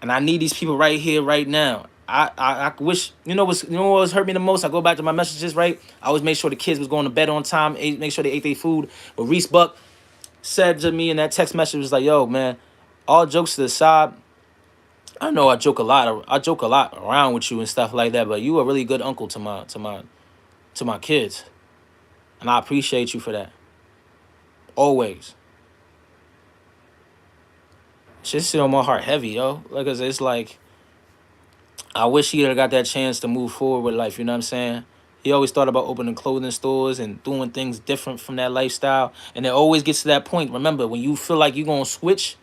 and I need these people right here, right now. I wish what hurt me the most. I go back to my messages, right? I always make sure the kids was going to bed on time, make sure they ate their food. But Reese Buck said to me in that text message was like, "Yo, man, all jokes to the side. I know I joke a lot. I joke a lot around with you and stuff like that. But you a really good uncle to to my kids. And I appreciate you for that. Always. Shit sit on my heart heavy, yo. Like, 'cause it's like, I wish he had got that chance to move forward with life, you know what I'm saying? He always thought about opening clothing stores and doing things different from that lifestyle. And it always gets to that point. Remember, when you feel like you're going to switch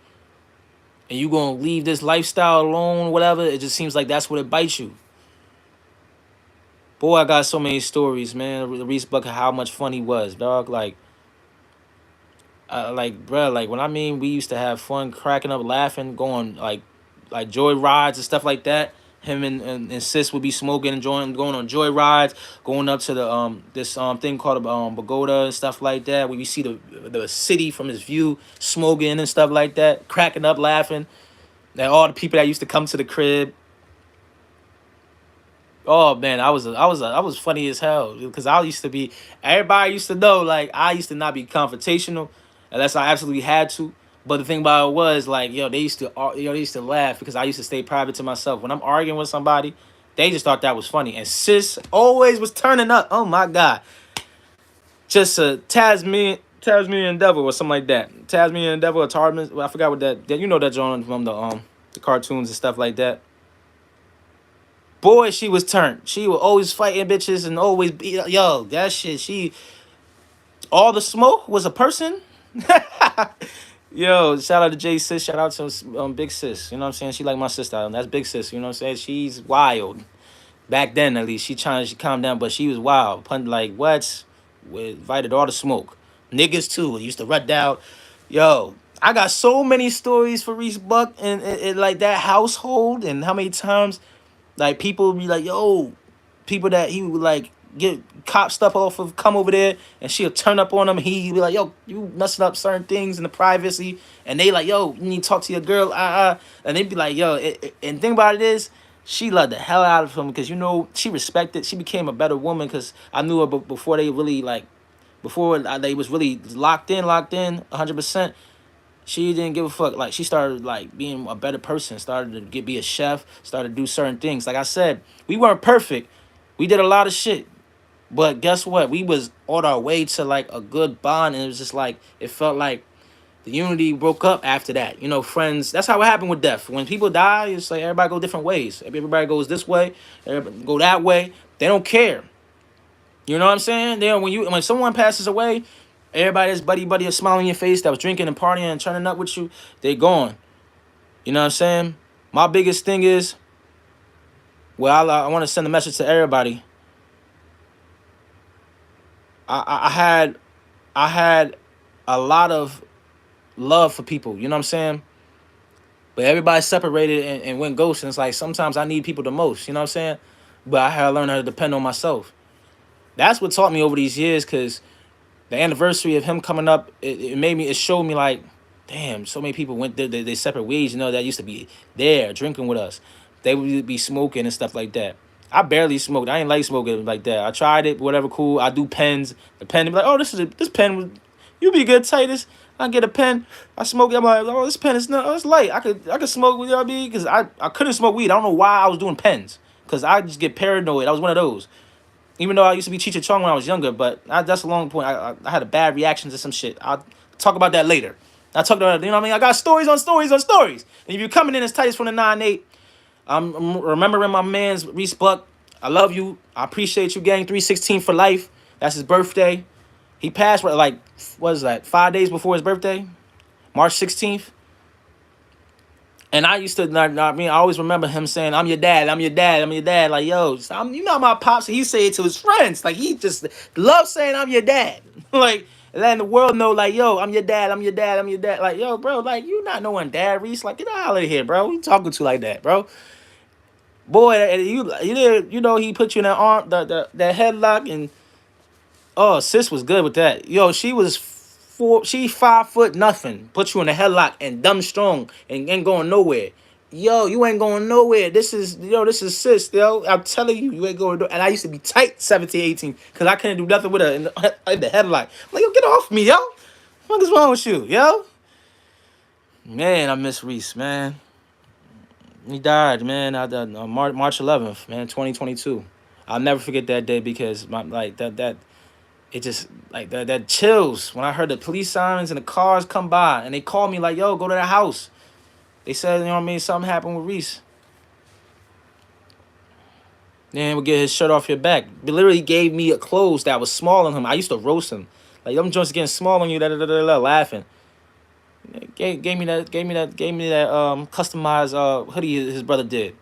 and you're going to leave this lifestyle alone, whatever, it just seems like that's what it bites you. Boy, I got so many stories, man. Reese Bucket, how much fun he was, dog. Like, bruh, like when I mean we used to have fun, cracking up, laughing, going like joy rides and stuff like that. Him and sis would be smoking, enjoying, going on joy rides, going up to the this thing called pagoda and stuff like that, where you see the city from his view, smoking and stuff like that, cracking up, laughing. And all the people that used to come to the crib. Oh man, I was funny as hell because I used to be. Everybody used to know like I used to not be confrontational unless I absolutely had to. But the thing about it was like yo, they used to laugh because I used to stay private to myself. When I'm arguing with somebody, they just thought that was funny. And sis always was turning up. Oh my god, just a Tasmanian devil or something like that. Tasmanian devil or Tarzan. Well, I forgot what that. You know that John from the cartoons and stuff like that. Boy, she was turned. She was always fighting bitches and always be yo, that shit. She all the smoke was a person. Yo, shout out to J Sis, shout out to Big Sis. You know what I'm saying? She like my sister. That's Big Sis. You know what I'm saying? She's wild. Back then, at least, she calmed down, but she was wild. Pun like what? We invited all the smoke. Niggas too. Used to run down. Yo, I got so many stories for Reese Buck and like that household and how many times like people be like, yo, people that he would like get cop stuff off of come over there and she'll turn up on them. He be like, yo, you messing up certain things in the privacy. And they like, yo, you need to talk to your girl. And they be like, yo, and thing about it is, she loved the hell out of him because you know she respected. She became a better woman because I knew her before they really like before they was really locked in 100%. She didn't give a fuck. Like she started like being a better person, started to be a chef, started to do certain things. Like I said, we weren't perfect. We did a lot of shit. But guess what? We was on our way to like a good bond, and it was just like it felt like the unity broke up after that. You know, friends. That's how it happened with death. When people die, it's like everybody go different ways. Everybody goes this way, everybody go that way. They don't care. You know what I'm saying? Then when someone passes away, everybody that's buddy a smile on your face that was drinking and partying and turning up with you, they gone. You know what I'm saying? My biggest thing is, well, I want to send a message to everybody. I had a lot of love for people. You know what I'm saying? But everybody separated and went ghost. And it's like sometimes I need people the most. You know what I'm saying? But I had to learn how to depend on myself. That's what taught me over these years. Because the anniversary of him coming up, it showed me like, damn, so many people went they separate ways. You know that used to be there drinking with us. They would be smoking and stuff like that. I barely smoked. I ain't like smoking like that. I tried it, whatever, cool. I do pens. The pen, they be like, oh, this pen was, you be good, Titus. I get a pen. I smoke it. I'm like, oh, this pen is not. Oh, it's light. I could smoke with y'all, be because I couldn't smoke weed. I don't know why I was doing pens because I just get paranoid. I was one of those. Even though I used to be Cheech and Chong when I was younger, but that's a long point. I had a bad reaction to some shit. I'll talk about that later. I'll talk about you know what I mean. I got stories on stories on stories. And if you're coming in as Titus from the 9-8, I'm remembering my man's Reese Buck. I love you. I appreciate you, gang. 316 for life. That's his birthday. He passed like what is that? 5 days before his birthday, March 16th. And I used to, I mean, I always remember him saying, I'm your dad, I'm your dad, I'm your dad. Like, yo, you know my pops, he say it to his friends. Like, he just loves saying, I'm your dad. Like, letting the world know, like, yo, I'm your dad, I'm your dad, I'm your dad. Like, yo, bro, like, you not knowing dad, Reese. Like, get out of here, bro. Who you talking to like that, bro? Boy, you know, he put you in that arm, that headlock, and oh, sis was good with that. Yo, she 5 foot nothing. Put you in a headlock and dumb strong and ain't going nowhere. Yo, you ain't going nowhere. This is sis, yo. I'm telling you, you ain't going nowhere. And I used to be tight 17, 18, because I couldn't do nothing with her in the headlock. I'm like, yo, get off me, yo. What is wrong with you, yo? Man, I miss Reese, man. He died, man, March 11th, man, 2022. I'll never forget that day because my like that it just like that chills when I heard the police sirens and the cars come by and they called me like, yo, go to the house. They said, you know what I mean, something happened with Reese. Then we'll get his shirt off your back. But literally gave me a clothes that was small on him. I used to roast him. Like them joints getting small on you, laughing. Gave me that customized hoodie his brother did.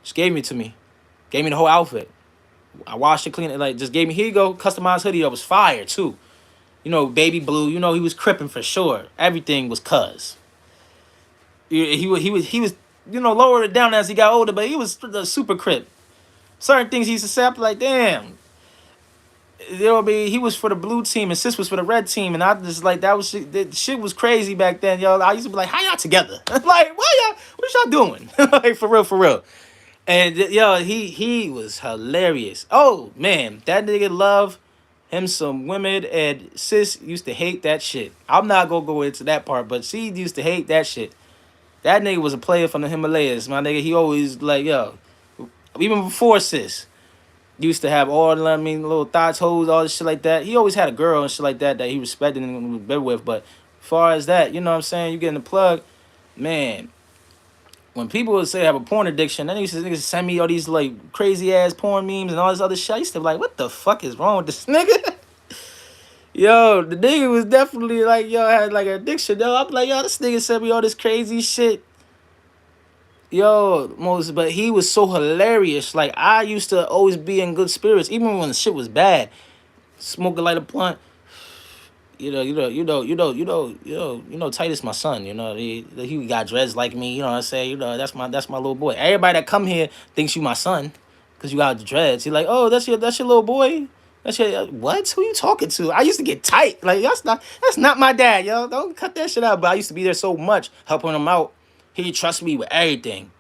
Just gave me to me. Gave me the whole outfit. I washed it, cleaned it, like just gave me, here you go, customized hoodie that was fire too. You know, baby blue. You know, he was cripping for sure. Everything was cuz. He was you know, lowered it down as he got older, but he was the super crip. Certain things he used to say, I'm like, damn. You know what I mean? He was for the blue team and sis was for the red team, and I just like that was shit. That shit was crazy back then, yo. I used to be like, how y'all together? Like, why y'all? What y'all doing? Like for real, for real. And yo, he was hilarious. Oh man, that nigga love him some women, and sis used to hate that shit. I'm not gonna go into that part, but she used to hate that shit. That nigga was a player from the Himalayas, my nigga. He always like, yo, even before sis used to have all I mean little thigh toes, all this shit like that. He always had a girl and shit like that that he respected and was better with. But as far as that, you know what I'm saying, you getting the plug, man. When people would say I have a porn addiction, then they used to niggas send me all these like crazy ass porn memes and all this other shit. I used to be like, what the fuck is wrong with this nigga? Yo, the nigga was definitely like, yo, had like an addiction. Yo, I'm like, yo, this nigga sent me all this crazy shit. Yo, most, but he was so hilarious. Like I used to always be in good spirits, even when the shit was bad. Smoke a light of blunt. Titus, my son. You know, he got dreads like me. You know what I'm saying? You know, that's my little boy. Everybody that come here thinks you my son, cause you got the dreads. He like, oh, that's your little boy. That's your what? Who you talking to? I used to get tight. Like that's not my dad, yo. Don't cut that shit out. But I used to be there so much, helping him out. He trust me with everything.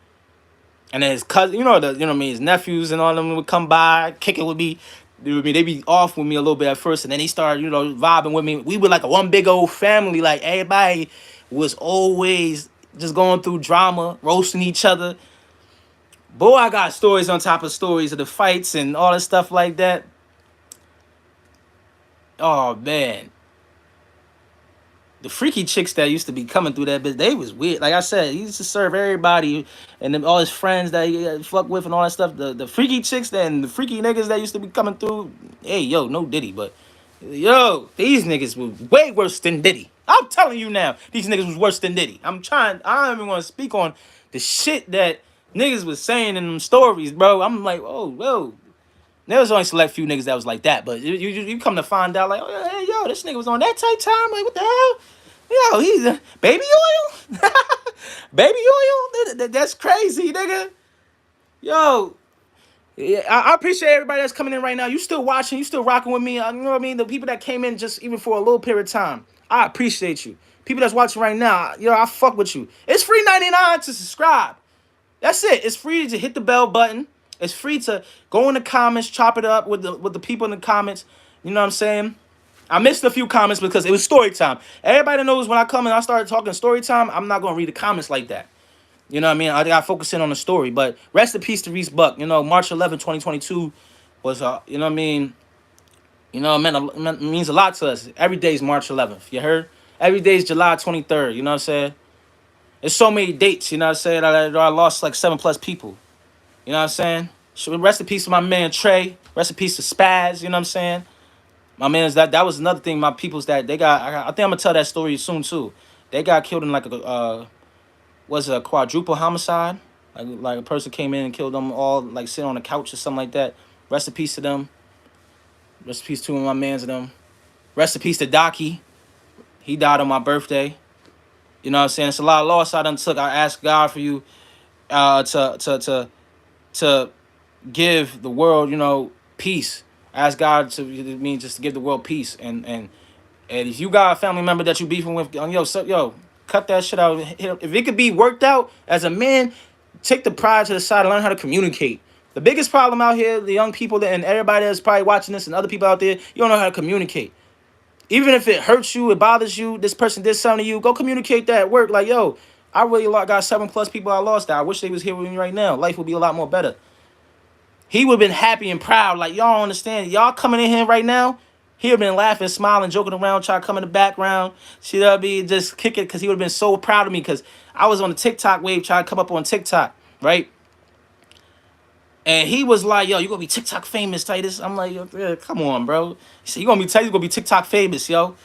And then his cousin, you know what I mean, his nephews and all of them would come by, kick it with me. They be off with me a little bit at first, and then they started, vibing with me. We were like a one big old family. Like everybody was always just going through drama, roasting each other. Boy, I got stories on top of stories of the fights and all that stuff like that. Oh man, the freaky chicks that used to be coming through that bitch, they was weird. Like I said, he used to serve everybody and then all his friends that he fuck with and all that stuff. The freaky chicks and the freaky niggas that used to be coming through. Hey, yo, no Diddy, but yo, these niggas was way worse than Diddy. I'm telling you now, these niggas was worse than Diddy. I don't even want to speak on the shit that niggas was saying in them stories, bro. I'm like, oh, whoa. There was only a select few niggas that was like that, but you come to find out like, oh, hey, yo, this nigga was on that tight time. Like, what the hell? Yo, he's baby oil, baby oil. That's crazy, nigga. Yo, yeah, I appreciate everybody that's coming in right now. You still watching? You still rocking with me? You know what I mean? The people that came in just even for a little period of time, I appreciate you. People that's watching right now, I fuck with you. It's free 99 to subscribe. That's it. It's free to hit the bell button. It's free to go in the comments, chop it up with the people in the comments. You know what I'm saying? I missed a few comments because it was story time. Everybody knows when I come and I start talking story time, I'm not gonna read the comments like that. You know what I mean? I gotta focus in on the story. But rest in peace to Reese Buck. March 11, 2022 was you know what I mean? It means a lot to us. Every day is March 11th. You heard? Every day is July 23rd. You know what I'm saying? There's so many dates. You know what I'm saying? I lost like 7+ people. You know what I'm saying? So rest in peace to my man Trey. Rest in peace to Spaz. You know what I'm saying? My man's that was another thing. My people's that they got. I think I'm gonna tell that story soon too. They got killed in like was it a quadruple homicide? Like a person came in and killed them all, like sitting on a couch or something like that. Rest in peace to them. Rest in peace to my man's of them. Rest in peace to Docky. He died on my birthday. You know what I'm saying? It's a lot of loss I done took. I asked God for you, to give the world, peace. I ask God just to give the world peace. And if you got a family member that you beefing with, cut that shit out. If it could be worked out as a man, take the pride to the side and learn how to communicate. The biggest problem out here, the young people and everybody that's probably watching this and other people out there, you don't know how to communicate. Even if it hurts you, it bothers you, this person did something to you, go communicate that at work. Like, yo, I really got 7+ people I lost that. I wish they was here with me right now. Life would be a lot more better. He would have been happy and proud. Like, y'all don't understand. Y'all coming in here right now, he would have been laughing, smiling, joking around, trying to come in the background. See that be just kick it because he would have been so proud of me because I was on the TikTok wave trying to come up on TikTok, right? And he was like, yo, you gonna be TikTok famous, Titus. I'm like, yo, yeah, come on, bro. He said, you gonna be Titus, you gonna be TikTok famous, yo.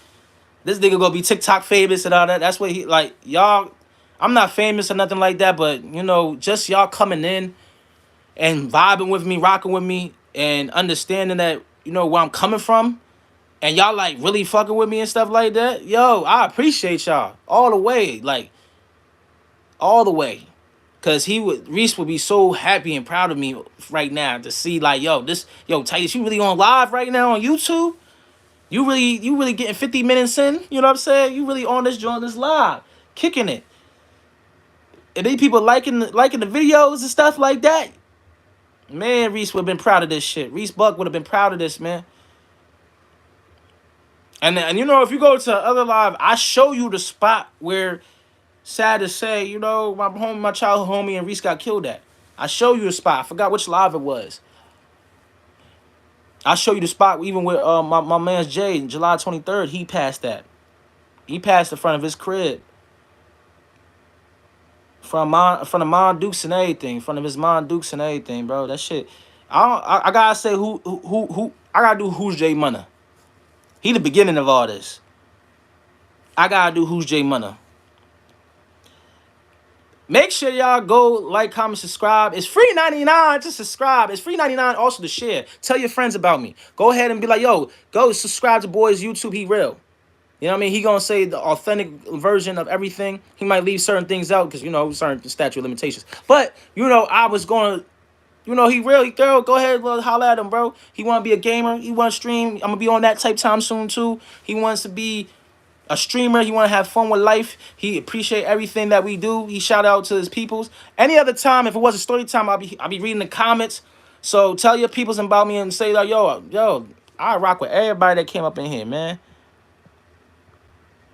This nigga gonna be TikTok famous and all that. That's what he like, y'all. I'm not famous or nothing like that, but you know, just y'all coming in and vibing with me, rocking with me, and understanding that, you know, where I'm coming from, and y'all like really fucking with me and stuff like that. Yo, I appreciate y'all all the way, like all the way. Cause Reese would be so happy and proud of me right now to see like, yo, Titus, you really on live right now on YouTube? You really getting 50 minutes in? You know what I'm saying? You really on this joint, this live, kicking it. And these people liking the videos and stuff like that. Man, Reese would have been proud of this shit. Reese Buck would have been proud of this, man. And you know, if you go to other live, I show you the spot where, sad to say, you know, my childhood homie and Reese got killed at. I show you the spot. I forgot which live it was. I show you the spot even with my man's Jay, July 23rd, he passed that. He passed in front of his crib. In front of Mon Dukes and everything. In front of his Mon Dukes and everything, bro. That shit. I gotta say who I gotta do who's Jay Munna. He the beginning of all this. I gotta do who's Jay Munna. Make sure y'all go like, comment, subscribe. It's free 99 to subscribe. It's free 99 also to share. Tell your friends about me. Go ahead and be like, yo, go subscribe to boy's YouTube. He real. You know what I mean? He gonna say the authentic version of everything. He might leave certain things out because, you know, certain statute of limitations. But, you know, I was going to, you know, he real, he thorough. Go ahead, holler at him, bro. He want to be a gamer. He want to stream. I'm going to be on that type time soon, too. He wants to be a streamer. He want to have fun with life. He appreciate everything that we do. He shout out to his peoples. Any other time, if it was a story time, I'll be reading the comments. So tell your peoples about me and say, like, yo, I rock with everybody that came up in here, man.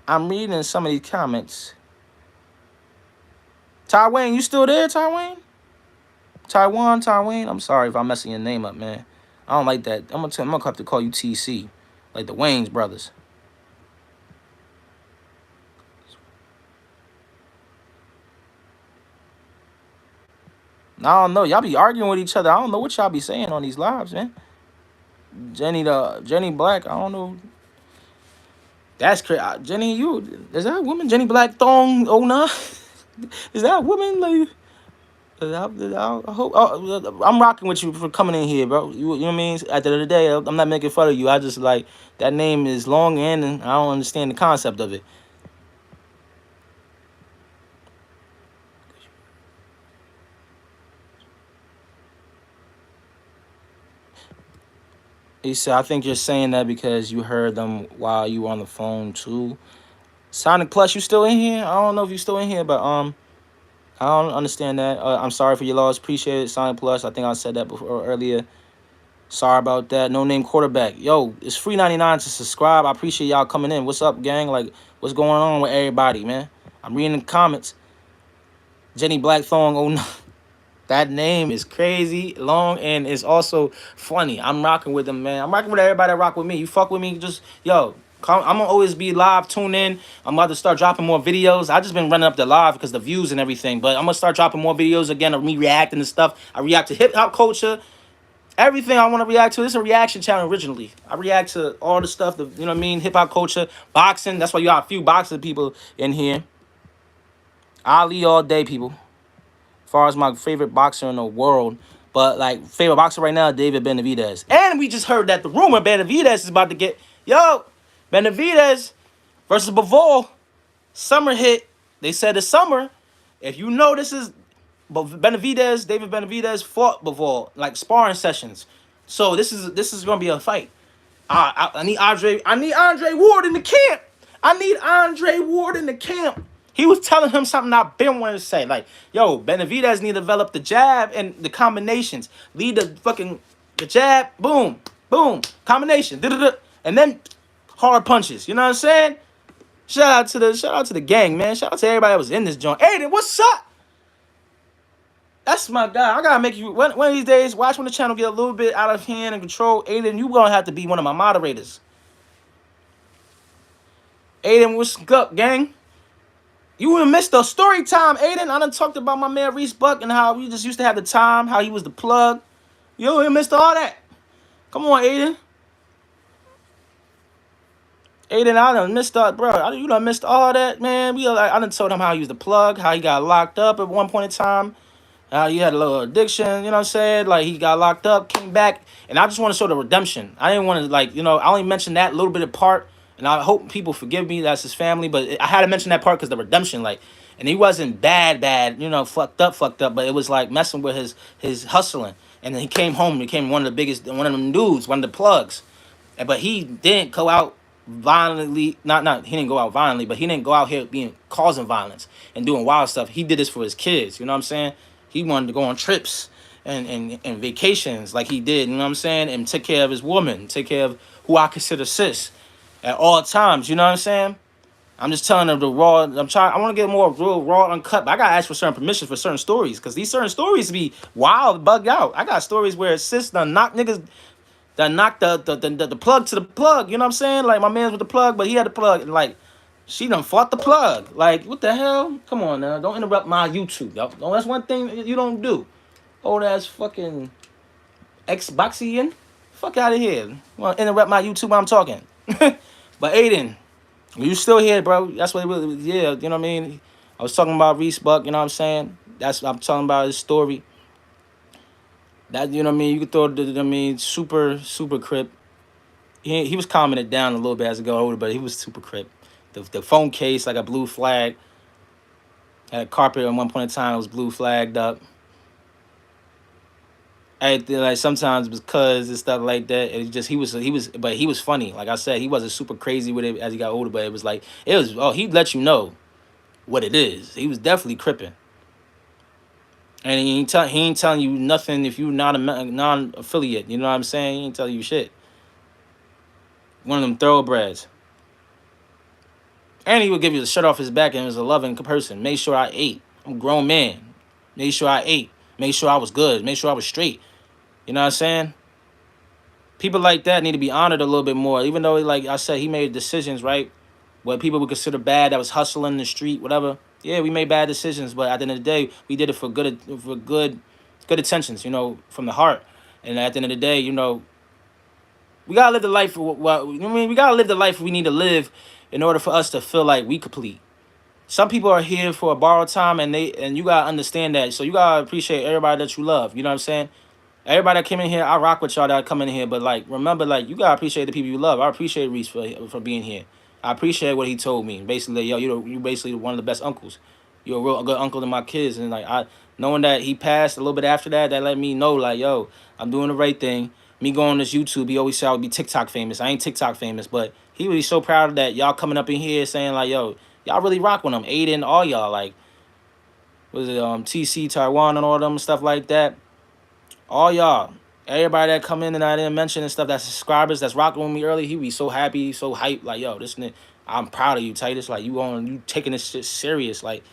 I'm reading some of these comments. Tywayne, you still there, Tywayne? Tywayne. I'm sorry if I'm messing your name up, man. I don't like that. I'm gonna have to call you TC, like the Wayne's brothers. I don't know. Y'all be arguing with each other. I don't know what y'all be saying on these lives, man. Jenny Black. I don't know. That's crazy. Jenny, is that a woman? Jenny Black Thong 09? Is that a woman? Like, I hope. I'm rocking with you for coming in here, bro. You know what I mean? At the end of the day, I'm not making fun of you. I just like that name is long and I don't understand the concept of it. He said, I think you're saying that because you heard them while you were on the phone too. Sonic Plus, you still in here? I don't know if you still in here, but I don't understand that. I'm sorry for your loss. Appreciate it, Sonic Plus. I think I said that before earlier. Sorry about that. No name quarterback. Yo, it's free 99 to subscribe. I appreciate y'all coming in. What's up, gang? Like, what's going on with everybody, man? I'm reading the comments. Jenny Blackthorn, oh no. That name is crazy, long, and it's also funny. I'm rocking with them, man. I'm rocking with everybody that rock with me. You fuck with me, just, yo, I'm going to always be live, tune in. I'm about to start dropping more videos. I just been running up the live because the views and everything, but I'm going to start dropping more videos again of me reacting to stuff. I react to hip-hop culture. Everything I want to react to. This is a reaction channel originally. I react to all the stuff, you know what I mean? Hip-hop culture, boxing. That's why you got a few boxing people in here. Ali all day, people. As far as my favorite boxer in the world. But, like, favorite boxer right now, David Benavidez. And we just heard that the rumor Benavidez is about to get... Yo, Benavidez versus Bivol. Summer hit. They said this summer. If you know this is... David Benavidez fought Bivol. Like, sparring sessions. So, this is going to be a fight. I need Andre Ward in the camp. I need Andre Ward in the camp. He was telling him something I've been wanting to say. Like, yo, Benavidez need to develop the jab and the combinations. Lead the jab, boom, boom, combination, and then hard punches. You know what I'm saying? Shout out to the gang, man. Shout out to everybody that was in this joint. Aiden, what's up? That's my guy. I gotta make you one of these days. Watch when the channel get a little bit out of hand and control. Aiden, you gonna have to be one of my moderators. Aiden, what's up, gang? You even missed the story time, Aiden. I done talked about my man Reese Buck and how we just used to have the time, how he was the plug. You missed all that. Come on, Aiden. Aiden, I done missed that, bro. You done missed all that, man. I done told him how he was the plug, how he got locked up at one point in time. He had a little addiction, you know what I'm saying? Like, he got locked up, came back, and I just want to show the redemption. I didn't want to, like, I only mentioned that little bit of part, and I hope people forgive me. That's his family, but I had to mention that part because the redemption, like, and he wasn't bad, fucked up, but it was like messing with his hustling. And then he came home, became one of the biggest, one of them dudes, one of the plugs. But he didn't go out violently. Not he didn't go out violently, but he didn't go out here being causing violence and doing wild stuff. He did this for his kids. You know what I'm saying? He wanted to go on trips and vacations like he did. You know what I'm saying? And take care of his woman, take care of who I consider sis at all times. You know what I'm saying? I'm just telling them the raw. I want to get more real raw, uncut. But I gotta ask for certain permissions for certain stories because these certain stories be wild, bugged out. I got stories where sis done knock niggas that knocked the plug to the plug. You know what I'm saying? Like my man's with the plug, but he had the plug. And like she done fought the plug. Like what the hell? Come on now, don't interrupt my YouTube. Yo. That's one thing you don't do. Old ass fucking Xboxian. Fuck out of here. You want to interrupt my YouTube while I'm talking? But Aiden, you still here, bro? That's what it really. Yeah, you know what I mean. I was talking about Reese Buck. You know what I'm saying? That's what I'm talking about his story. That you know what I mean. You could throw super crip. He was calming it down a little bit as it got older, but he was super crip. The phone case like a blue flag. Had a carpet at one point in time. It was blue flagged up. Everything like sometimes it was cuz and stuff like that. It just but he was funny. Like I said, he wasn't super crazy with it as he got older, but he'd let you know what it is. He was definitely cripping. And he ain't telling you nothing if you not a non-affiliate. You know what I'm saying? He ain't telling you shit. One of them thoroughbreds. And he would give you the shirt off his back and was a loving person. Made sure I ate. I'm a grown man. Made sure I ate. Made sure I was good. Made sure I was straight. You know what I'm saying? People like that need to be honored a little bit more. Even though, like I said, he made decisions, right? What people would consider bad, that was hustling in the street, whatever. Yeah, we made bad decisions, but at the end of the day, we did it for good intentions, from the heart. And at the end of the day, we gotta live the life. We gotta live the life we need to live in order for us to feel like we complete. Some people are here for a borrowed time, and you gotta understand that. So you gotta appreciate everybody that you love. You know what I'm saying? Everybody that came in here, I rock with y'all that come in here. But like, remember, like you gotta appreciate the people you love. I appreciate Reese for being here. I appreciate what he told me. Basically, yo, you basically one of the best uncles. You're a good uncle to my kids, and like knowing that he passed a little bit after that, that let me know like, yo, I'm doing the right thing. Me going on this YouTube, he always said I would be TikTok famous. I ain't TikTok famous, but he was so proud of that. Y'all coming up in here saying like, yo, y'all really rock with him. Aiden, all y'all like, was it TC Taiwan and all them stuff like that. All y'all, everybody that come in and I didn't mention and stuff, that's subscribers, that's rocking with me early. He be so happy, so hyped. Like, yo, this nigga, I'm proud of you, Titus. Like, you taking this shit serious. Like,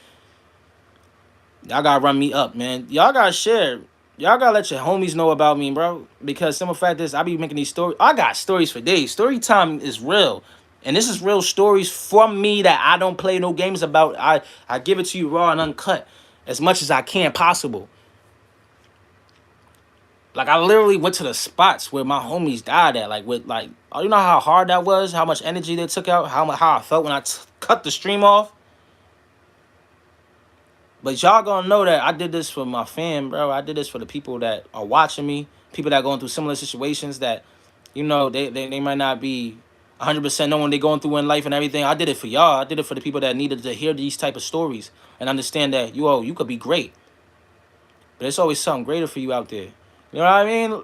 y'all gotta run me up, man. Y'all gotta share. Y'all gotta let your homies know about me, bro. Because simple fact is, I be making these stories. I got stories for days. Story time is real. And this is real stories from me that I don't play no games about. I give it to you raw and uncut as much as I can possible. Like I literally went to the spots where my homies died at. Like with like, you know how hard that was, how much energy they took out, how I felt when I cut the stream off. But y'all gonna know that I did this for my fam, bro. I did this for the people that are watching me, people that going through similar situations that, they might not be 100% knowing they're going through in life and everything. I did it for y'all. I did it for the people that needed to hear these type of stories and understand that you could be great, but there's always something greater for you out there. You know what I mean?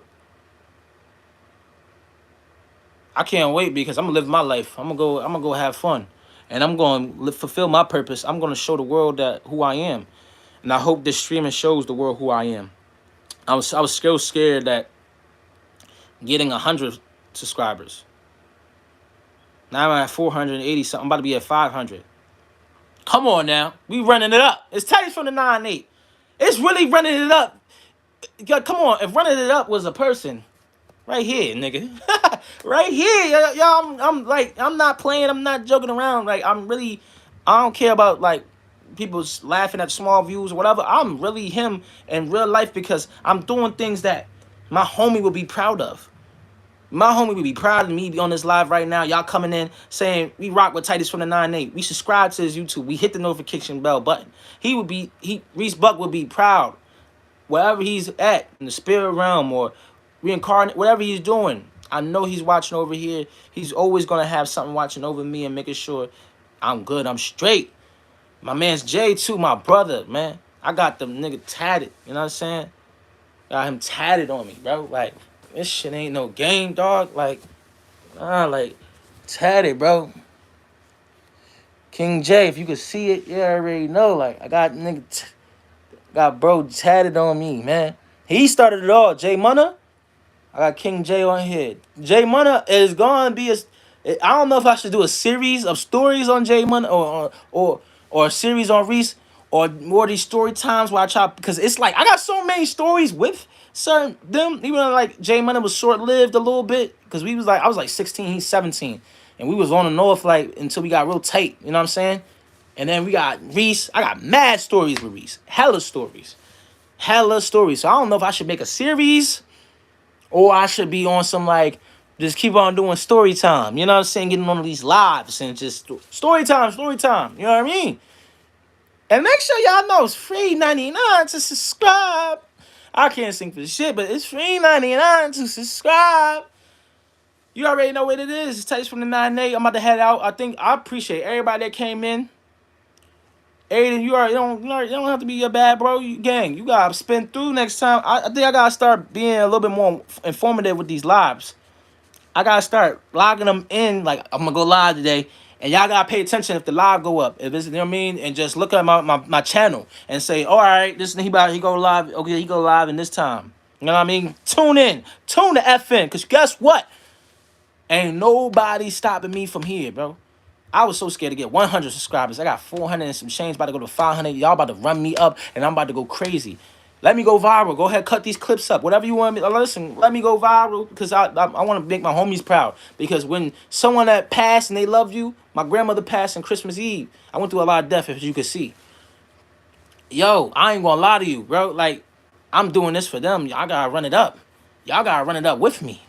I can't wait because I'm gonna live my life. I'm gonna go have fun, and I'm gonna fulfill my purpose. I'm gonna show the world that who I am, and I hope this streaming shows the world who I am. I was still scared that getting 100 subscribers. Now I'm at 480 something. I'm about to be at 500. Come on now, we running it up. It's Titus from the 9-8. It's really running it up. Yeah, come on, if running it up was a person, right here, nigga. Right here. I'm like, I'm not playing, I'm not joking around. Like, I don't care about like people laughing at small views or whatever. I'm really him in real life because I'm doing things that my homie would be proud of. My homie would be proud of me on this live right now. Y'all coming in saying we rock with Titus from the 9-8. We subscribe to his YouTube. We hit the notification bell button. Reese Buck would be proud wherever he's at in the spirit realm or reincarnate, whatever he's doing. I know he's watching over here. He's always gonna have something watching over me and making sure I'm good, I'm straight. My man's Jay too, my brother, man. I got the nigga tatted. You know what I'm saying? Got him tatted on me, bro. Like, this shit ain't no game, dog. Like tatted, bro. King J, if you could see it, you already know. Like, I got got bro tatted on me, man. He started it all. Jay Munna, I got King J on here. Jay Munna is gonna be I don't know if I should do a series of stories on Jay Munna or a series on Reese or more of these story times where I try, because it's like I got so many stories with certain them. Even though like Jay Munna was short lived a little bit because I was like 16, he's 17, and we was on and off like until we got real tight. You know what I'm saying? And then we got Reese. I got mad stories with Reese. Hella stories. Hella stories. So I don't know if I should make a series or I should be on some like just keep on doing story time. You know what I'm saying? Getting on these lives and just story time, story time. You know what I mean? And make sure y'all know it's free 99 to subscribe. I can't sing for shit, but it's free 99 to subscribe. You already know what it is. It's Taste from the 9-8. I'm about to head out. I appreciate everybody that came in. Aiden, you don't have to be a bad bro. You gang, you gotta spin through next time. I think I gotta start being a little bit more informative with these lives. I gotta start logging them in. Like, I'm gonna go live today, and y'all gotta pay attention if the live go up. If it's, you know what I mean, and just look at my channel and say, all right, this he go live. Okay, he go live in this time. You know what I mean? Tune in, tune the F in, cause guess what? Ain't nobody stopping me from here, bro. I was so scared to get 100 subscribers. I got 400 and some change, about to go to 500. Y'all about to run me up, and I'm about to go crazy. Let me go viral. Go ahead, cut these clips up. Whatever you want me. Listen, let me go viral because I want to make my homies proud. Because when someone that passed and they loved you, my grandmother passed on Christmas Eve. I went through a lot of death, as you can see. Yo, I ain't gonna lie to you, bro. Like, I'm doing this for them. Y'all gotta run it up. Y'all gotta run it up with me.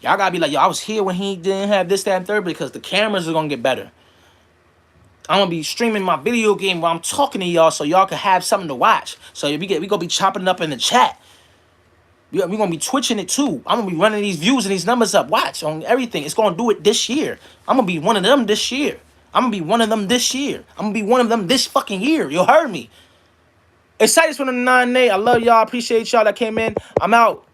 Y'all gotta be like, yo, I was here when he didn't have this, that, and third, because the cameras are gonna get better. I'm gonna be streaming my video game while I'm talking to y'all so y'all can have something to watch. So we gonna be chopping it up in the chat. We gonna be twitching it too. I'm gonna be running these views and these numbers up. Watch on everything. It's gonna do it this year. I'm gonna be one of them this year. I'm gonna be one of them this year. I'm gonna be one of them this fucking year. You heard me. Excited for the 9-8. I love y'all. Appreciate y'all that came in. I'm out.